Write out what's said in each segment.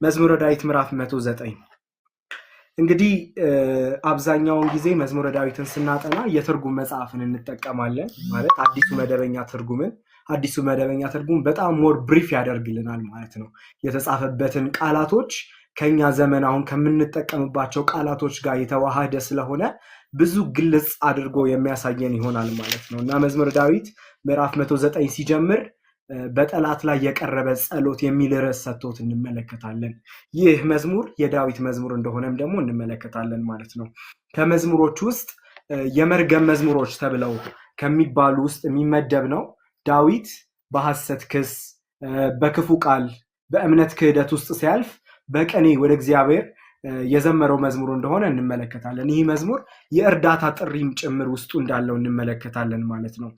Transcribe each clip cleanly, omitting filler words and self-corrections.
መዝሙረ ዳዊት ምዕራፍ 109 እንግዲህ አብዛኛውን ጊዜ መዝሙረ ዳዊትን ስናጠና የትርጉም መጽሐፍን እንጠቀማለን ማለት አዲሱ መደበኛ ትርጉም በጣም ሞር ብሪፍ ያደርግልናል ማለት ነው። የተጻፈበትን ቃላቶች ከኛ ዘመን አሁን ከምንጠቀምባቸው ቃላቶች ጋር የተዋሃደ ስለሆነ ብዙ ግልጽ አድርጎ የሚያሳየን ይሆናል ማለት ነው። እና መዝሙረ ዳዊት ምዕራፍ 109 ሲጀምር በጠላት ላይ የቀረበ ጸሎት የሚል ርዕስ ሰጥቶት እንመለከታለን። ይህ መዝሙር የዳዊት መዝሙር እንደሆነም ደግሞ እንመለከታለን ማለት ነው። ከመዝሙሮች ውስጥ የመርገም መዝሙሮች ተብለው ከሚባሉ ውስጥ የሚመደብ ነው። ዳዊት በሐሰት ክስ፣ በክፉ ቃል፣ በእምነት ክህደት ውስጥ ሲያልፍ በቀኔ ወደ እግዚአብሔር የዘመረው መዝሙር እንደሆነ እንመለከታለን። ይህ መዝሙር የእርዳታ ጥሪም ጭምር ውስጡ እንዳለው እንመለከታለን ማለት ነው።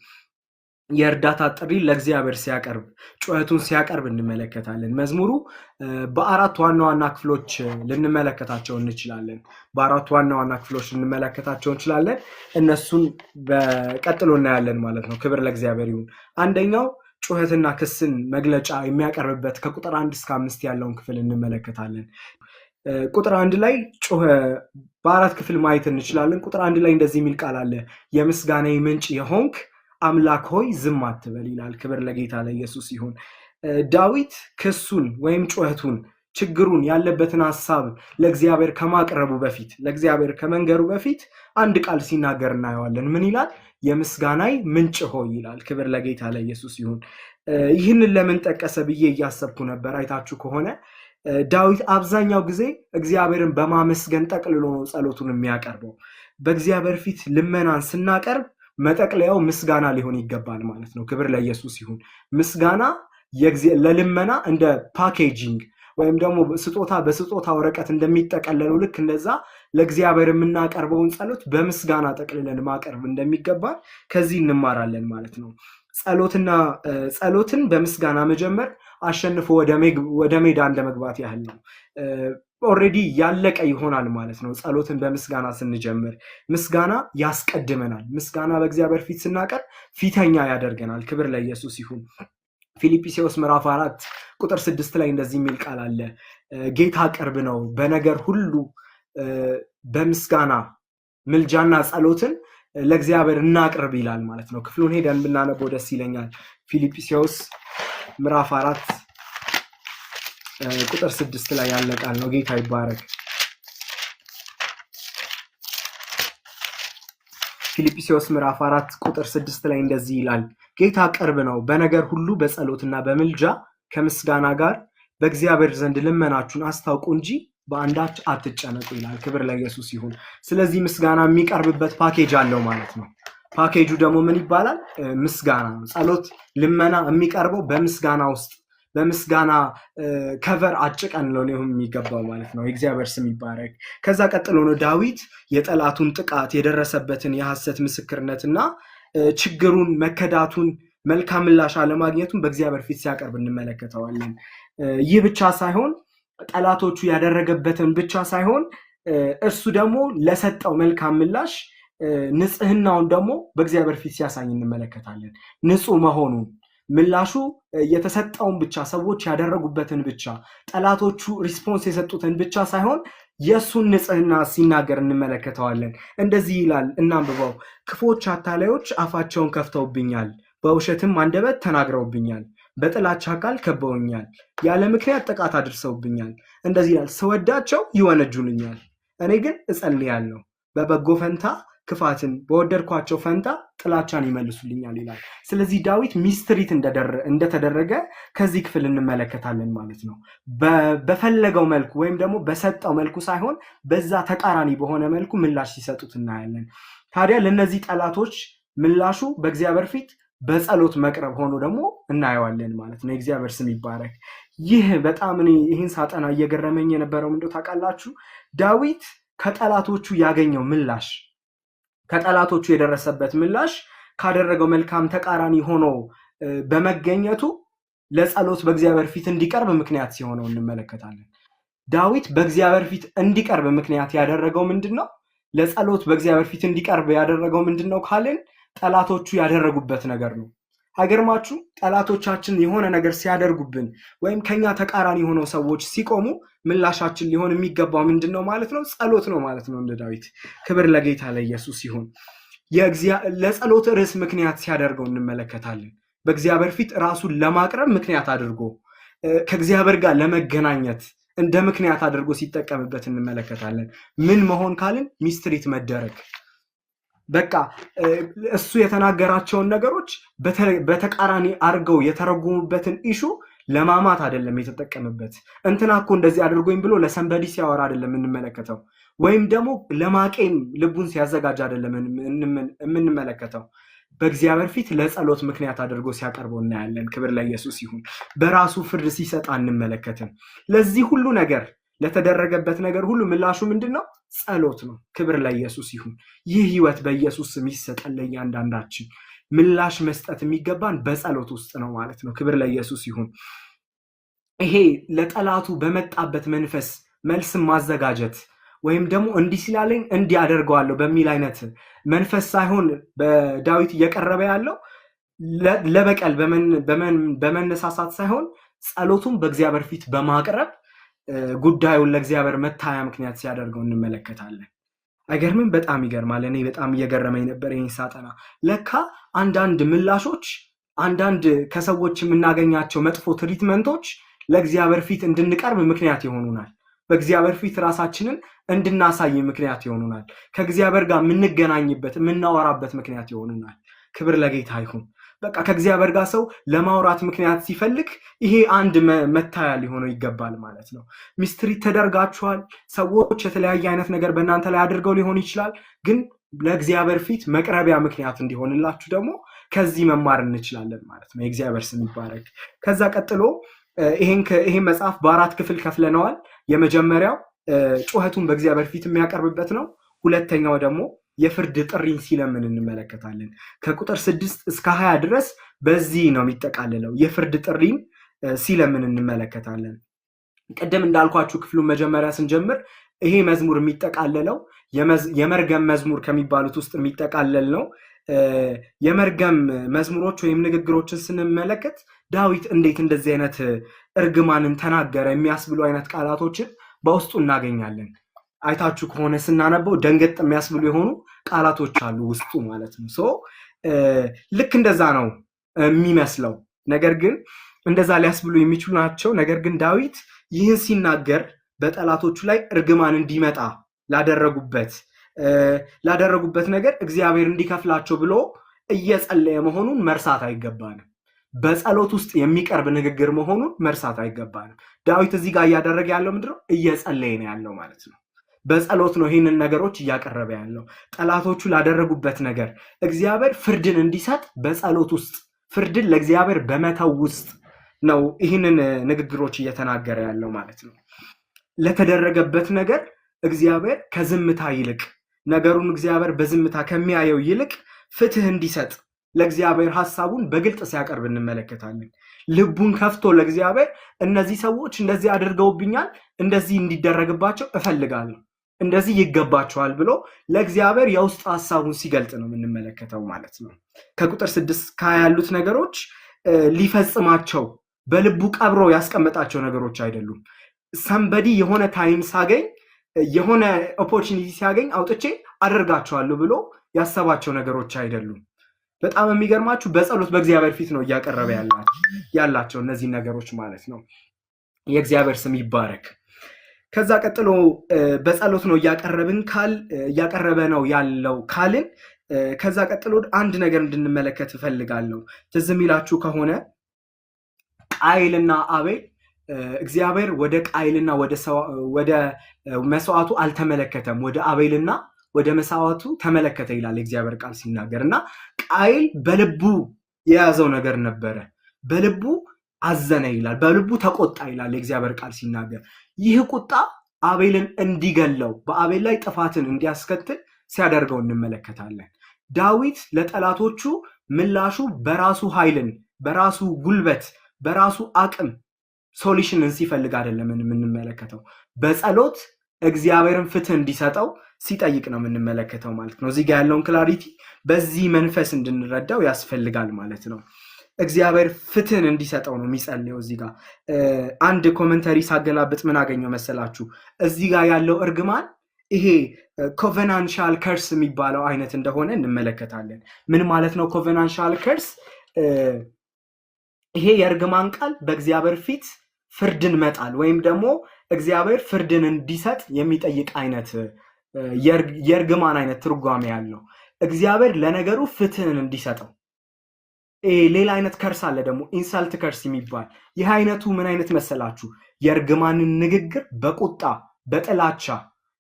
የእርዳታ ጥሪ ለእግዚአብሔር ሲያቀርብ ጩኸቱን ሲያቀርብ እንመለከታለን። መዝሙሩ በአራት ዋና ዋና ክፍሎች ልንመለከታቸው እንችላለን። እነሱን በቀጥሎ እናያለን ማለት ነው። ክብር ለእግዚአብሔር ይሁን። አንደኛው ጩኸትና ክስን መግለጫ የሚያቀርብበት ከቁጥር 1 እስከ 5 ያለውን ክፍል እንመለከታለን። ቁጥር 1 ላይ በአራት ክፍል ማየት እንችላለን። ቁጥር 1 ላይ እንደዚህ የሚል ቃል አለ። የምስጋናዬ ምንጭ የሆንክ አምላክ ሆይ ዝም አትበል ይላል። ክብር ለጌታ ለኢየሱስ ይሁን። ዳዊት ክሱን ወይም ጩኸቱን ችግሩን ያለበትን ሐሳብ ለእግዚአብሔር ከማቅረቡ በፊት ለእግዚአብሔር ከመንገሩ በፊት አንድ ቃል ሲናገር እናየዋለን። ምን ይላል? የምስጋናዬ ምንጭ ሆይ ይላል። ክብር ለጌታ ለኢየሱስ ይሁን። ይህንን ለምን ጠቀሰ ብዬ እያሰብኩ ነበር። አይታችሁ ከሆነ ዳዊት አብዛኛው ጊዜ እግዚአብሔርን በማመስገን ጠቅልሎ ነው ጸሎቱን የሚያቀርበው። በእግዚአብሔር ፊት ልመናን ስናቀርብ መጠቅለያው ምስጋና ሊሆን ይገባል ማለት ነው። ክብር ለኢየሱስ ይሁን። ምስጋና ለልመና እንደ ፓኬጂንግ ወይም ደግሞ በስጦታ ወረቀት እንደሚጠቀለለው ልክ እንደዛ ለእግዚአብሔር የምናቀርበውን ጸሎት በምስጋና ጠቅልለን ማቀርብ እንደሚገባል ከዚህ እንማራለን ማለት ነው። ጸሎትን በምስጋና መጀመር አሸንፎ ወደ ሜዳ እንደመግባት ያህል ነው። ኦሬዲ ያለቀ ይሆናል ማለት ነው። ጸሎትን በምስጋና ስንጀምር ምስጋና ያስቀድመናል። ምስጋና በእግዚአብሔር ፊት ስናቀርብ ፊተኛ ያደርገናል። ክብር ለኢየሱስ ይሁን። ፊልጵስዩስ ምዕራፍ 4 ቁጥር 6 ላይ እንደዚህ የሚል ቃል አለ። ጌታ ቅርብ ነው፣ በነገር ሁሉ በምስጋና ምልጃና ጸሎትን ለእግዚአብሔር እናቅርብ ይላል ማለት ነው። ክፍሉን ሄደን ብናነበው ደስ ይለኛል። ፊልጵስዩስ ምዕራፍ 4 ቁጥር 6 ላይ ያለ ቃል ነው። ጌታ ይባረክ። ፊልጵስዩስ ምዕራፍ 4 ቁጥር 6 ላይ እንደዚህ ይላል። ጌታ ቅርብ ነው፣ በነገር ሁሉ በጸሎትና በምልጃ ከምስጋና ጋር በእግዚአብሔር ዘንድ ልመናችሁን አስታውቁ እንጂ በአንዳች አትጨነቁ ይላል። ክብር ለኢየሱስ ይሁን። ስለዚህ ምስጋና የሚቀርብበት ፓኬጅ አለው ማለት ነው። ፓኬጁ ደግሞ ምን ይባላል? ምስጋና ነው። ጸሎት ልመና የሚቀርበው በምስጋና ውስጥ በምስጋና ከቨር አጭቀን ነው የሚገባው ማለት ነው። የእግዚአብሔር ስም ይባረክ። ከዛ ቀጥሎ ነው ዳዊት የጠላቱን ጥቃት የደረሰበትን የሐሰት ምስክርነትና ችግሩን መከዳቱን መልካም ምላሽ አለማግኘቱን በእግዚአብሔር ፊት ሲያቀርብ እንመለከተዋለን። ይህ ብቻ ሳይሆን ጠላቶቹ ያደረገበትን ብቻ ሳይሆን እርሱ ደግሞ ለሰጠው መልካም ምላሽ ንጽህናውን ደግሞ በእግዚአብሔር ፊት ሲያሳይ እንመለከታለን። ንጹህ መሆኑን ምላሹ የተሰጠውን ብቻ ሰዎች ያደረጉበትን ብቻ ጠላቶቹ ሪስፖንስ የሰጡትን ብቻ ሳይሆን የሱን ንጽህና ሲናገር እንመለከተዋለን። እንደዚህ ይላል፣ እናንብበው። ክፉዎች አታላዮች አፋቸውን ከፍተውብኛል፣ በውሸትም አንደበት ተናግረውብኛል፣ በጥላቻ ቃል ከበውኛል፣ ያለ ምክንያት ጥቃት አድርሰውብኛል። እንደዚህ ይላል፣ ስወዳቸው ይወነጁልኛል፣ እኔ ግን እጸልያለሁ። በበጎ ፈንታ ክፋትን፣ በወደድኳቸው ፈንታ ጥላቻን ይመልሱልኛል ይላል። ስለዚህ ዳዊት ሚስትሪት እንደተደረገ ከዚህ ክፍል እንመለከታለን ማለት ነው። በፈለገው መልኩ ወይም ደግሞ በሰጠው መልኩ ሳይሆን በዛ ተቃራኒ በሆነ መልኩ ምላሽ ሲሰጡት እናያለን። ታዲያ ለነዚህ ጠላቶች ምላሹ በእግዚአብሔር ፊት በጸሎት መቅረብ ሆኖ ደግሞ እናየዋለን ማለት ነው። የእግዚአብሔር ስም ይባረክ። ይህ በጣም እኔ ይህን ሳጠና እየገረመኝ የነበረው ምንድነው ታውቃላችሁ? ዳዊት ከጠላቶቹ ያገኘው ምላሽ ከጠላቶቹ የደረሰበት ምላሽ ካደረገው መልካም ተቃራኒ ሆኖ በመገኘቱ ለጸሎት በእግዚአብሔር ፊት እንዲቀርብ ምክንያት ሲሆነው እንመለከታለን። ዳዊት በእግዚአብሔር ፊት እንዲቀርብ ምክንያት ያደረገው ምንድነው? ለጸሎት በእግዚአብሔር ፊት እንዲቀርብ ያደረገው ምንድነው ካልን ጠላቶቹ ያደረጉበት ነገር ነው። አይገርማችሁ? ጠላቶቻችን የሆነ ነገር ሲያደርጉብን ወይም ከኛ ተቃራኒ የሆነው ሰዎች ሲቆሙ ምላሻችን ሊሆን የሚገባው ምንድነው ማለት ነው? ጸሎት ነው ማለት ነው። እንደ ዳዊት ክብር ለጌታ ለኢየሱስ ይሁን። ለጸሎት ርዕስ ምክንያት ሲያደርገው እንመለከታለን። በእግዚአብሔር ፊት ራሱን ለማቅረብ ምክንያት አድርጎ ከእግዚአብሔር ጋር ለመገናኘት እንደ ምክንያት አድርጎ ሲጠቀምበት እንመለከታለን። ምን መሆን ካልን ሚስትሪት መደረግ። በቃ እሱ የተናገራቸውን ነገሮች በተቃራኒ አድርገው የተረጎሙበትን ኢሹ ለማማት አይደለም የተጠቀመበት። እንትና እኮ እንደዚህ አድርጎኝ ብሎ ለሰንበዲ ሲያወራ አይደለም እንመለከተው፣ ወይም ደግሞ ለማቄም ልቡን ሲያዘጋጅ አይደለም የምንመለከተው። በእግዚአብሔር ፊት ለጸሎት ምክንያት አድርጎ ሲያቀርበው እናያለን። ክብር ለኢየሱስ ይሁን። በራሱ ፍርድ ሲሰጥ አንመለከትም። ለዚህ ሁሉ ነገር ለተደረገበት ነገር ሁሉ ምላሹ ምንድነው? ጸሎት ነው። ክብር ለኢየሱስ ይሁን። ይህ ህይወት በኢየሱስ ስም ይሰጠን ለእያንዳንዳችን። ምላሽ መስጠት የሚገባን በጸሎት ውስጥ ነው ማለት ነው። ክብር ለኢየሱስ ይሁን። ይሄ ለጠላቱ በመጣበት መንፈስ መልስም ማዘጋጀት ወይም ደግሞ እንዲህ ሲላለኝ እንዲህ አደርገዋለሁ በሚል አይነት መንፈስ ሳይሆን በዳዊት እየቀረበ ያለው ለበቀል በመነሳሳት ሳይሆን ጸሎቱን በእግዚአብሔር ፊት በማቅረብ ጉዳዩን ለእግዚአብሔር መታያ ምክንያት ሲያደርገው እንመለከታለን። አይገርምም? በጣም ይገርማል። እኔ በጣም እየገረመኝ ነበር ይህን ሳጠና። ለካ አንዳንድ ምላሾች፣ አንዳንድ ከሰዎች የምናገኛቸው መጥፎ ትሪትመንቶች ለእግዚአብሔር ፊት እንድንቀርብ ምክንያት ይሆኑናል። በእግዚአብሔር ፊት ራሳችንን እንድናሳይ ምክንያት ይሆኑናል። ከእግዚአብሔር ጋር የምንገናኝበት የምናወራበት ምክንያት ይሆኑናል። ክብር ለጌታ ይሁን። በቃ ከእግዚአብሔር ጋር ሰው ለማውራት ምክንያት ሲፈልግ ይሄ አንድ መታያ ሊሆነው ይገባል ማለት ነው። ሚስትሪት ተደርጋችኋል። ሰዎች የተለያየ አይነት ነገር በእናንተ ላይ አድርገው ሊሆን ይችላል። ግን ለእግዚአብሔር ፊት መቅረቢያ ምክንያት እንዲሆንላችሁ ደግሞ ከዚህ መማር እንችላለን ማለት ነው። የእግዚአብሔር ስም ይባረክ። ከዛ ቀጥሎ ይሄን መጽሐፍ በአራት ክፍል ከፍለነዋል። የመጀመሪያው ጩኸቱን በእግዚአብሔር ፊት የሚያቀርብበት ነው። ሁለተኛው ደግሞ የፍርድ ጥሪን ሲለምን እንመለከታለን። ከቁጥር 6 እስከ 20 ድረስ በዚህ ነው የሚጠቃለለው። የፍርድ ጥሪን ሲለምን እንመለከታለን። ቅድም እንዳልኳችሁ ክፍሉን መጀመሪያ ስንጀምር ይሄ መዝሙር የሚጠቃለለው የመርገም መዝሙር ከሚባሉት ውስጥ የሚጠቃለል ነው። የመርገም መዝሙሮች ወይም ንግግሮችን ስንመለከት ዳዊት እንዴት እንደዚህ አይነት እርግማንን ተናገረ የሚያስብሉ አይነት ቃላቶችን በውስጡ እናገኛለን። አይታችሁ ከሆነ ስናነበው ደንገጥ የሚያስብሉ የሆኑ ቃላቶች አሉ ውስጡ ማለት ነው። ልክ እንደዛ ነው የሚመስለው፣ ነገር ግን እንደዛ ሊያስብሉ የሚችሉ ናቸው። ነገር ግን ዳዊት ይህን ሲናገር በጠላቶቹ ላይ እርግማን እንዲመጣ ላደረጉበት ነገር እግዚአብሔር እንዲከፍላቸው ብሎ እየጸለየ መሆኑን መርሳት አይገባንም። በጸሎት ውስጥ የሚቀርብ ንግግር መሆኑን መርሳት አይገባንም። ዳዊት እዚህ ጋር እያደረገ ያለው ምንድነው? እየጸለየ ነው ያለው ማለት ነው። በጸሎት ነው ይህንን ነገሮች እያቀረበ ያለው። ጠላቶቹ ላደረጉበት ነገር እግዚአብሔር ፍርድን እንዲሰጥ በጸሎት ውስጥ ፍርድን ለእግዚአብሔር በመተው ውስጥ ነው ይህንን ንግግሮች እየተናገረ ያለው ማለት ነው። ለተደረገበት ነገር እግዚአብሔር ከዝምታ ይልቅ ነገሩን እግዚአብሔር በዝምታ ከሚያየው ይልቅ ፍትህ እንዲሰጥ ለእግዚአብሔር ሐሳቡን በግልጥ ሲያቀርብ እንመለከታለን። ልቡን ከፍቶ ለእግዚአብሔር እነዚህ ሰዎች እንደዚህ አድርገውብኛል፣ እንደዚህ እንዲደረግባቸው እፈልጋለሁ፣ እንደዚህ ይገባቸዋል ብሎ ለእግዚአብሔር የውስጥ ሐሳቡን ሲገልጥ ነው የምንመለከተው ማለት ነው። ከቁጥር 6 ያሉት ነገሮች ሊፈጽማቸው በልቡ ቀብሮ ያስቀመጣቸው ነገሮች አይደሉም። ሰንበዲ የሆነ ታይም ሳገኝ የሆነ ኦፖርቹኒቲ ሲያገኝ አውጥቼ አደርጋቸዋለሁ ብሎ ያሰባቸው ነገሮች አይደሉም። በጣም የሚገርማችሁ በጸሎት በእግዚአብሔር ፊት ነው እያቀረበ ያላቸው እነዚህ ነገሮች ማለት ነው። የእግዚአብሔር ስም ይባረክ። ከዛ ቀጥሎ በጸሎት ነው እያቀረበ ነው ያለው ካልን ከዛ ቀጥሎ አንድ ነገር እንድንመለከት እፈልጋለሁ። ትዝ የሚላችሁ ከሆነ ቃይልና አቤል እግዚአብሔር ወደ ቃይልና ወደ መስዋዕቱ አልተመለከተም፣ ወደ አቤልና ወደ መስዋዕቱ ተመለከተ ይላል የእግዚአብሔር ቃል ሲናገር። እና ቃይል በልቡ የያዘው ነገር ነበረ፣ በልቡ አዘነ ይላል፣ በልቡ ተቆጣ ይላል የእግዚአብሔር ቃል ሲናገር። ይህ ቁጣ አቤልን እንዲገለው በአቤል ላይ ጥፋትን እንዲያስከትል ሲያደርገው እንመለከታለን። ዳዊት ለጠላቶቹ ምላሹ በራሱ ኃይልን፣ በራሱ ጉልበት፣ በራሱ አቅም ሶሉሽንን ሲፈልግ አይደለም የምንመለከተው። በጸሎት እግዚአብሔርን ፍትህ እንዲሰጠው ሲጠይቅ ነው የምንመለከተው ማለት ነው። እዚህ ጋር ያለውን ክላሪቲ በዚህ መንፈስ እንድንረዳው ያስፈልጋል ማለት ነው። እግዚአብሔር ፍትህን እንዲሰጠው ነው የሚጸልየው። እዚህ ጋር አንድ ኮመንተሪ ሳገላብጥ ምን አገኘው መሰላችሁ? እዚህ ጋር ያለው እርግማን ይሄ ኮቨናንሻል ከርስ የሚባለው አይነት እንደሆነ እንመለከታለን። ምን ማለት ነው ኮቨናንሻል ከርስ? ይሄ የእርግማን ቃል በእግዚአብሔር ፊት ፍርድን መጣል ወይም ደግሞ እግዚአብሔር ፍርድን እንዲሰጥ የሚጠይቅ አይነት የእርግማን አይነት ትርጓሜ ያለው እግዚአብሔር ለነገሩ ፍትህን እንዲሰጠው። ሌላ አይነት ከርስ አለ ደግሞ ኢንሳልት ከርስ የሚባል። ይህ አይነቱ ምን አይነት መሰላችሁ? የእርግማንን ንግግር በቁጣ በጥላቻ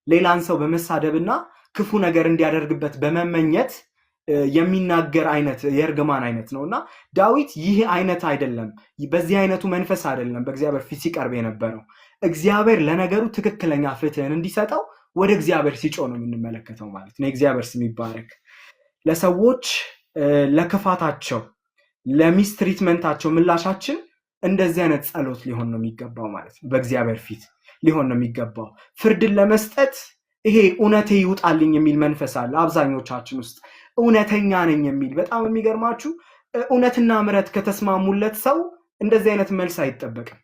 ሌላን ሰው በመሳደብና ክፉ ነገር እንዲያደርግበት በመመኘት የሚናገር አይነት የእርግማን አይነት ነውና ዳዊት ይህ አይነት አይደለም፣ በዚህ አይነቱ መንፈስ አይደለም በእግዚአብሔር ፊት ሲቀርብ የነበረው። እግዚአብሔር ለነገሩ ትክክለኛ ፍትህን እንዲሰጠው ወደ እግዚአብሔር ሲጮህ ነው የምንመለከተው ማለት ነው። እግዚአብሔር ስም ይባረክ። ለሰዎች ለክፋታቸው ለሚስትሪትመንታቸው ምላሻችን እንደዚህ አይነት ጸሎት ሊሆን ነው የሚገባው ማለት ነው። በእግዚአብሔር ፊት ሊሆን ነው የሚገባው። ፍርድን ለመስጠት ይሄ እውነቴ ይውጣልኝ የሚል መንፈስ አለ አብዛኞቻችን ውስጥ። እውነተኛ ነኝ የሚል በጣም የሚገርማችሁ እውነትና ምሕረት ከተስማሙለት ሰው እንደዚህ አይነት መልስ አይጠበቅም።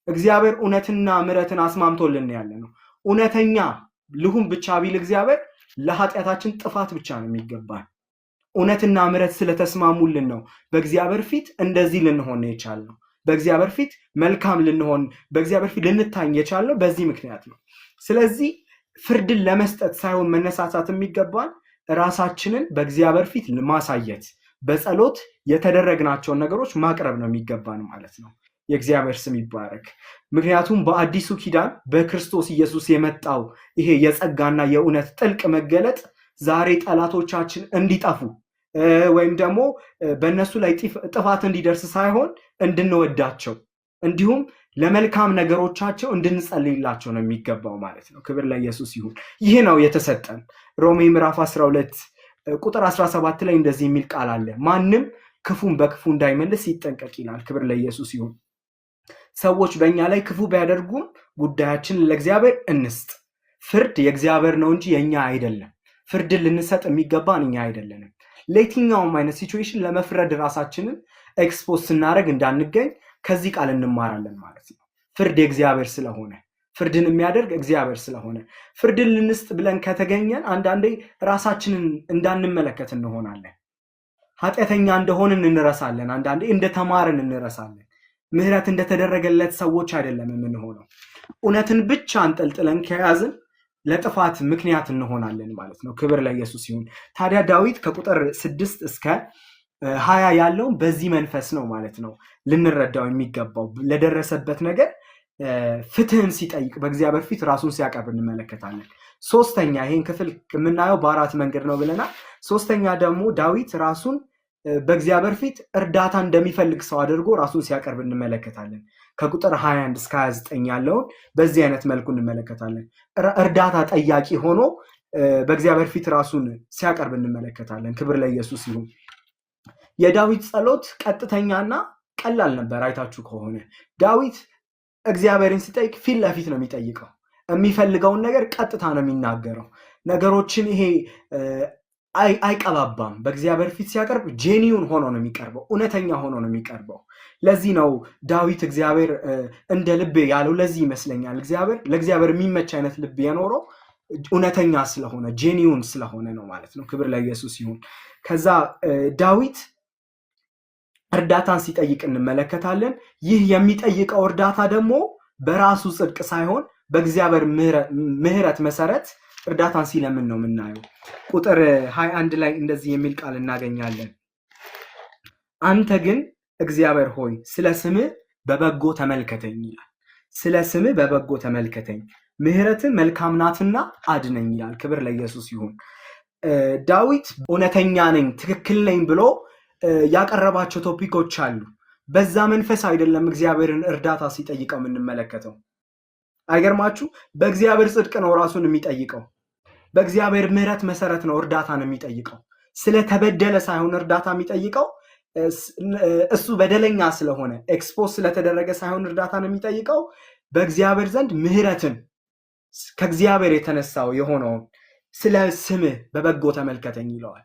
እግዚአብሔር እውነትና ምሕረትን አስማምቶልን ያለ ነው። እውነተኛ ልሁን ብቻ ቢል እግዚአብሔር ለኃጢአታችን ጥፋት ብቻ ነው የሚገባል። እውነትና ምሕረት ስለተስማሙልን ነው በእግዚአብሔር ፊት እንደዚህ ልንሆን የቻልነው። በእግዚአብሔር ፊት መልካም ልንሆን በእግዚአብሔር ፊት ልንታኝ የቻልነው በዚህ ምክንያት ነው። ስለዚህ ፍርድን ለመስጠት ሳይሆን መነሳሳት የሚገባን ራሳችንን በእግዚአብሔር ፊት ማሳየት፣ በጸሎት የተደረግናቸውን ነገሮች ማቅረብ ነው የሚገባን ማለት ነው። የእግዚአብሔር ስም ይባረክ። ምክንያቱም በአዲሱ ኪዳን በክርስቶስ ኢየሱስ የመጣው ይሄ የጸጋና የእውነት ጥልቅ መገለጥ ዛሬ ጠላቶቻችን እንዲጠፉ ወይም ደግሞ በእነሱ ላይ ጥፋት እንዲደርስ ሳይሆን እንድንወዳቸው እንዲሁም ለመልካም ነገሮቻቸው እንድንጸልይላቸው ነው የሚገባው ማለት ነው። ክብር ለኢየሱስ ይሁን። ይህ ነው የተሰጠን። ሮሜ ምዕራፍ 12 ቁጥር 17 ላይ እንደዚህ የሚል ቃል አለ። ማንም ክፉን በክፉ እንዳይመልስ ይጠንቀቅ ይላል። ክብር ለኢየሱስ ይሁን። ሰዎች በእኛ ላይ ክፉ ቢያደርጉም ጉዳያችንን ለእግዚአብሔር እንስጥ። ፍርድ የእግዚአብሔር ነው እንጂ የእኛ አይደለም። ፍርድን ልንሰጥ የሚገባን እኛ አይደለንም። ለየትኛውም አይነት ሲቹዌሽን ለመፍረድ ራሳችንን ኤክስፖዝ ስናደርግ እንዳንገኝ ከዚህ ቃል እንማራለን ማለት ነው። ፍርድ የእግዚአብሔር ስለሆነ ፍርድን የሚያደርግ እግዚአብሔር ስለሆነ ፍርድን ልንስጥ ብለን ከተገኘን አንዳንዴ ራሳችንን እንዳንመለከት እንሆናለን። ኃጢአተኛ እንደሆንን እንረሳለን። አንዳንዴ እንደተማርን እንረሳለን። ምህረት እንደተደረገለት ሰዎች አይደለም የምንሆነው። እውነትን ብቻ አንጠልጥለን ከያዝን ለጥፋት ምክንያት እንሆናለን ማለት ነው። ክብር ለኢየሱስ ይሁን። ታዲያ ዳዊት ከቁጥር 6 እስከ 20 ያለውን በዚህ መንፈስ ነው ማለት ነው ልንረዳው የሚገባው። ለደረሰበት ነገር ፍትህን ሲጠይቅ በእግዚአብሔር ፊት ራሱን ሲያቀርብ እንመለከታለን። ሶስተኛ ይህን ክፍል የምናየው በአራት መንገድ ነው ብለናል። ሶስተኛ ደግሞ ዳዊት ራሱን በእግዚአብሔር ፊት እርዳታ እንደሚፈልግ ሰው አድርጎ ራሱን ሲያቀርብ እንመለከታለን። ከቁጥር 21 እስከ 29 ያለውን በዚህ አይነት መልኩ እንመለከታለን። እርዳታ ጠያቂ ሆኖ በእግዚአብሔር ፊት ራሱን ሲያቀርብ እንመለከታለን። ክብር ለኢየሱስ ይሁን። የዳዊት ጸሎት ቀጥተኛና ቀላል ነበር። አይታችሁ ከሆነ ዳዊት እግዚአብሔርን ሲጠይቅ ፊት ለፊት ነው የሚጠይቀው። የሚፈልገውን ነገር ቀጥታ ነው የሚናገረው። ነገሮችን ይሄ አይቀባባም። በእግዚአብሔር ፊት ሲያቀርብ ጄኒውን ሆኖ ነው የሚቀርበው፣ እውነተኛ ሆኖ ነው የሚቀርበው። ለዚህ ነው ዳዊት እግዚአብሔር እንደ ልቤ ያለው። ለዚህ ይመስለኛል ለእግዚአብሔር የሚመች አይነት ልብ የኖረው እውነተኛ ስለሆነ ጄኒውን ስለሆነ ነው ማለት ነው። ክብር ለኢየሱስ ይሁን። ከዛ ዳዊት እርዳታን ሲጠይቅ እንመለከታለን። ይህ የሚጠይቀው እርዳታ ደግሞ በራሱ ጽድቅ ሳይሆን በእግዚአብሔር ምሕረት መሰረት እርዳታን ሲለምን ነው የምናየው። ቁጥር 21 ላይ እንደዚህ የሚል ቃል እናገኛለን። አንተ ግን እግዚአብሔር ሆይ ስለ ስምህ በበጎ ተመልከተኝ ይላል። ስለ ስምህ በበጎ ተመልከተኝ፣ ምሕረትህ መልካም ናትና አድነኝ ይላል። ክብር ለኢየሱስ ይሁን። ዳዊት እውነተኛ ነኝ ትክክል ነኝ ብሎ ያቀረባቸው ቶፒኮች አሉ። በዛ መንፈስ አይደለም እግዚአብሔርን እርዳታ ሲጠይቀው የምንመለከተው። አይገርማችሁ? በእግዚአብሔር ጽድቅ ነው ራሱን የሚጠይቀው። በእግዚአብሔር ምሕረት መሰረት ነው እርዳታን የሚጠይቀው። ስለተበደለ ሳይሆን እርዳታ የሚጠይቀው እሱ በደለኛ ስለሆነ ኤክስፖዝ ስለተደረገ ሳይሆን እርዳታን የሚጠይቀው በእግዚአብሔር ዘንድ ምሕረትን ከእግዚአብሔር የተነሳው የሆነውን ስለ ስምህ በበጎ ተመልከተኝ ይለዋል።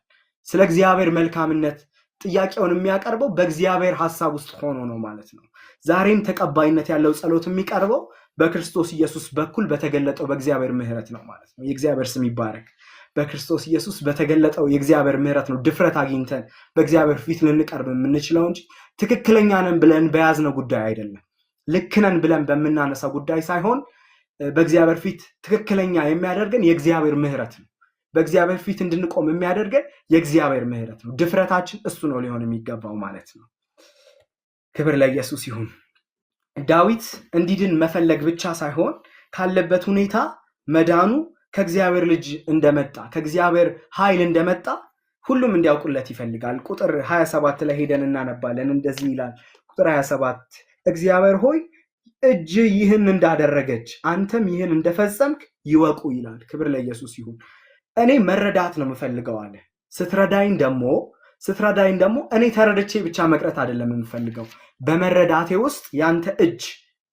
ስለ እግዚአብሔር መልካምነት ጥያቄውን የሚያቀርበው በእግዚአብሔር ሐሳብ ውስጥ ሆኖ ነው ማለት ነው። ዛሬም ተቀባይነት ያለው ጸሎት የሚቀርበው በክርስቶስ ኢየሱስ በኩል በተገለጠው በእግዚአብሔር ምሕረት ነው ማለት ነው። የእግዚአብሔር ስም ይባረክ። በክርስቶስ ኢየሱስ በተገለጠው የእግዚአብሔር ምሕረት ነው ድፍረት አግኝተን በእግዚአብሔር ፊት ልንቀርብ የምንችለው እንጂ ትክክለኛ ነን ብለን በያዝነው ጉዳይ አይደለም። ልክ ነን ብለን በምናነሳው ጉዳይ ሳይሆን በእግዚአብሔር ፊት ትክክለኛ የሚያደርገን የእግዚአብሔር ምሕረት ነው። በእግዚአብሔር ፊት እንድንቆም የሚያደርገን የእግዚአብሔር ምሕረት ነው። ድፍረታችን እሱ ነው ሊሆን የሚገባው ማለት ነው። ክብር ለኢየሱስ ይሁን። ዳዊት እንዲድን መፈለግ ብቻ ሳይሆን ካለበት ሁኔታ መዳኑ ከእግዚአብሔር ልጅ እንደመጣ ከእግዚአብሔር ኃይል እንደመጣ ሁሉም እንዲያውቁለት ይፈልጋል። ቁጥር 27 ላይ ሄደን እናነባለን። እንደዚህ ይላል ቁጥር 27 እግዚአብሔር ሆይ እጅ ይህን እንዳደረገች አንተም ይህን እንደፈጸምክ ይወቁ ይላል። ክብር ለኢየሱስ ይሁን። እኔ መረዳት ነው የምፈልገው አለ። ስትረዳኝ ደግሞ እኔ ተረድቼ ብቻ መቅረት አይደለም የምፈልገው፣ በመረዳቴ ውስጥ ያንተ እጅ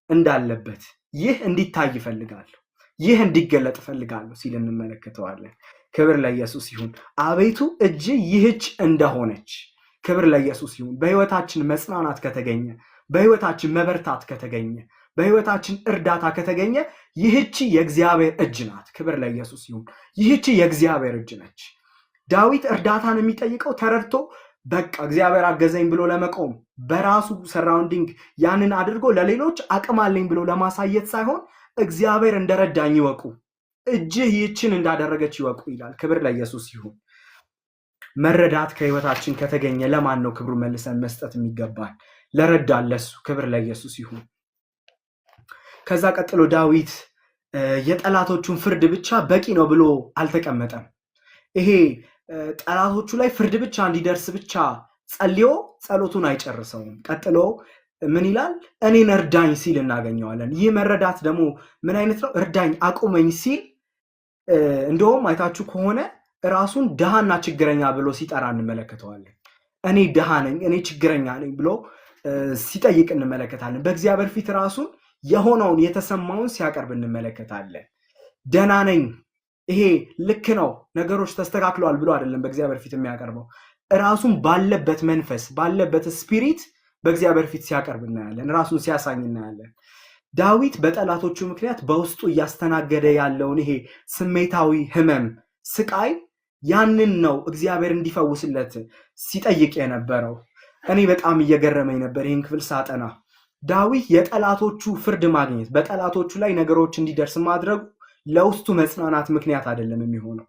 እንዳለበት ይህ እንዲታይ ይፈልጋለሁ፣ ይህ እንዲገለጥ እፈልጋለሁ ሲል እንመለከተዋለን። ክብር ለኢየሱስ ይሁን። አቤቱ እጅ ይህች እንደሆነች። ክብር ለኢየሱስ ይሁን። በህይወታችን መጽናናት ከተገኘ፣ በህይወታችን መበርታት ከተገኘ፣ በህይወታችን እርዳታ ከተገኘ ይህች የእግዚአብሔር እጅ ናት። ክብር ለኢየሱስ ይሁን። ይህች የእግዚአብሔር እጅ ነች። ዳዊት እርዳታን የሚጠይቀው ተረድቶ በቃ እግዚአብሔር አገዘኝ ብሎ ለመቆም በራሱ ሰራውንዲንግ ያንን አድርጎ ለሌሎች አቅም አለኝ ብሎ ለማሳየት ሳይሆን እግዚአብሔር እንደረዳኝ ይወቁ፣ እጅህ ይህችን እንዳደረገች ይወቁ ይላል። ክብር ለኢየሱስ ይሁን። መረዳት ከህይወታችን ከተገኘ ለማን ነው ክብሩ መልሰን መስጠት የሚገባል? ለረዳን ለሱ። ክብር ለኢየሱስ ይሁን። ከዛ ቀጥሎ ዳዊት የጠላቶቹን ፍርድ ብቻ በቂ ነው ብሎ አልተቀመጠም። ይሄ ጠላቶቹ ላይ ፍርድ ብቻ እንዲደርስ ብቻ ጸልዮ ጸሎቱን አይጨርሰውም። ቀጥሎ ምን ይላል? እኔን እርዳኝ ሲል እናገኘዋለን። ይህ መረዳት ደግሞ ምን አይነት ነው? እርዳኝ፣ አቁመኝ ሲል እንደውም አይታችሁ ከሆነ ራሱን ድሃና ችግረኛ ብሎ ሲጠራ እንመለከተዋለን። እኔ ድሃ ነኝ፣ እኔ ችግረኛ ነኝ ብሎ ሲጠይቅ እንመለከታለን። በእግዚአብሔር ፊት ራሱን የሆነውን የተሰማውን ሲያቀርብ እንመለከታለን። ደህና ነኝ፣ ይሄ ልክ ነው፣ ነገሮች ተስተካክለዋል ብሎ አይደለም በእግዚአብሔር ፊት የሚያቀርበው። ራሱን ባለበት መንፈስ ባለበት ስፒሪት በእግዚአብሔር ፊት ሲያቀርብ እናያለን፣ ራሱን ሲያሳኝ እናያለን። ዳዊት በጠላቶቹ ምክንያት በውስጡ እያስተናገደ ያለውን ይሄ ስሜታዊ ህመም፣ ስቃይ ያንን ነው እግዚአብሔር እንዲፈውስለት ሲጠይቅ የነበረው። እኔ በጣም እየገረመኝ ነበር ይህን ክፍል ሳጠና። ዳዊት የጠላቶቹ ፍርድ ማግኘት፣ በጠላቶቹ ላይ ነገሮች እንዲደርስ ማድረጉ ለውስጡ መጽናናት ምክንያት አይደለም የሚሆነው።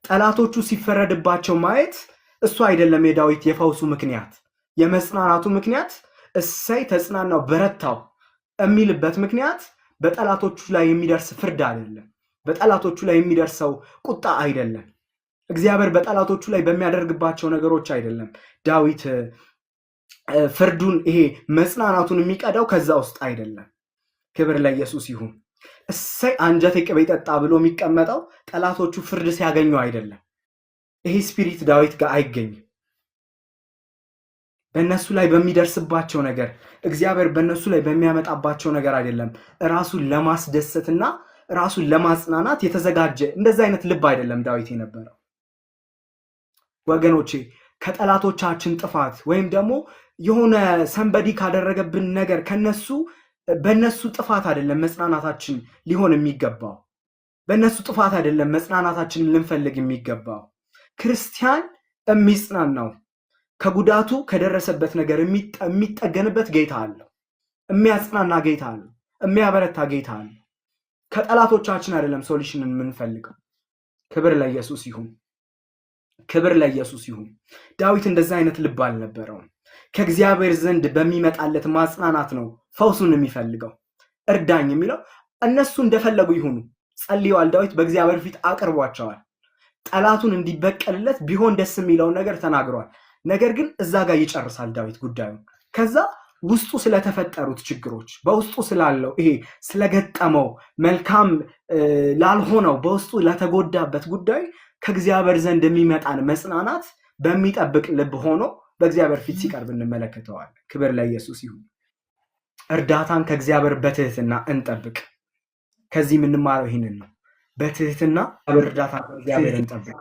ጠላቶቹ ሲፈረድባቸው ማየት እሱ አይደለም የዳዊት የፈውሱ ምክንያት፣ የመጽናናቱ ምክንያት። እሰይ ተጽናናው በረታው የሚልበት ምክንያት በጠላቶቹ ላይ የሚደርስ ፍርድ አይደለም፣ በጠላቶቹ ላይ የሚደርሰው ቁጣ አይደለም፣ እግዚአብሔር በጠላቶቹ ላይ በሚያደርግባቸው ነገሮች አይደለም። ዳዊት ፍርዱን ይሄ መጽናናቱን የሚቀዳው ከዛ ውስጥ አይደለም። ክብር ለኢየሱስ ይሁን። እሰይ አንጀቴ ቅቤ ጠጣ ብሎ የሚቀመጠው ጠላቶቹ ፍርድ ሲያገኙ አይደለም። ይሄ ስፒሪት ዳዊት ጋር አይገኝም። በእነሱ ላይ በሚደርስባቸው ነገር፣ እግዚአብሔር በእነሱ ላይ በሚያመጣባቸው ነገር አይደለም። ራሱን ለማስደሰትና ራሱን ለማጽናናት የተዘጋጀ እንደዛ አይነት ልብ አይደለም ዳዊት የነበረው። ወገኖቼ ከጠላቶቻችን ጥፋት ወይም ደግሞ የሆነ ሰንበዲ ካደረገብን ነገር በእነሱ ጥፋት አይደለም መጽናናታችን ሊሆን የሚገባው። በእነሱ ጥፋት አይደለም መጽናናታችንን ልንፈልግ የሚገባው። ክርስቲያን የሚጽናናው ከጉዳቱ ከደረሰበት ነገር የሚጠገንበት ጌታ አለው፣ የሚያጽናና ጌታ አለው፣ የሚያበረታ ጌታ አለው። ከጠላቶቻችን አይደለም ሶሉሽንን የምንፈልገው። ክብር ለኢየሱስ ይሁን። ክብር ለኢየሱስ ይሁን። ዳዊት እንደዛ አይነት ልብ አልነበረውም። ከእግዚአብሔር ዘንድ በሚመጣለት ማጽናናት ነው ፈውሱን የሚፈልገው። እርዳኝ የሚለው እነሱ እንደፈለጉ ይሁኑ ጸልየዋል። ዳዊት በእግዚአብሔር ፊት አቅርቧቸዋል። ጠላቱን እንዲበቀልለት ቢሆን ደስ የሚለውን ነገር ተናግሯል። ነገር ግን እዛ ጋር ይጨርሳል ዳዊት ጉዳዩን። ከዛ ውስጡ ስለተፈጠሩት ችግሮች፣ በውስጡ ስላለው ይሄ ስለገጠመው መልካም ላልሆነው በውስጡ ለተጎዳበት ጉዳይ ከእግዚአብሔር ዘንድ የሚመጣን መጽናናት በሚጠብቅ ልብ ሆኖ በእግዚአብሔር ፊት ሲቀርብ እንመለከተዋል። ክብር ለኢየሱስ ይሁን። እርዳታን ከእግዚአብሔር በትህትና እንጠብቅ። ከዚህ የምንማረው ይህንን ነው። በትህትና እርዳታ ከእግዚአብሔር እንጠብቅ።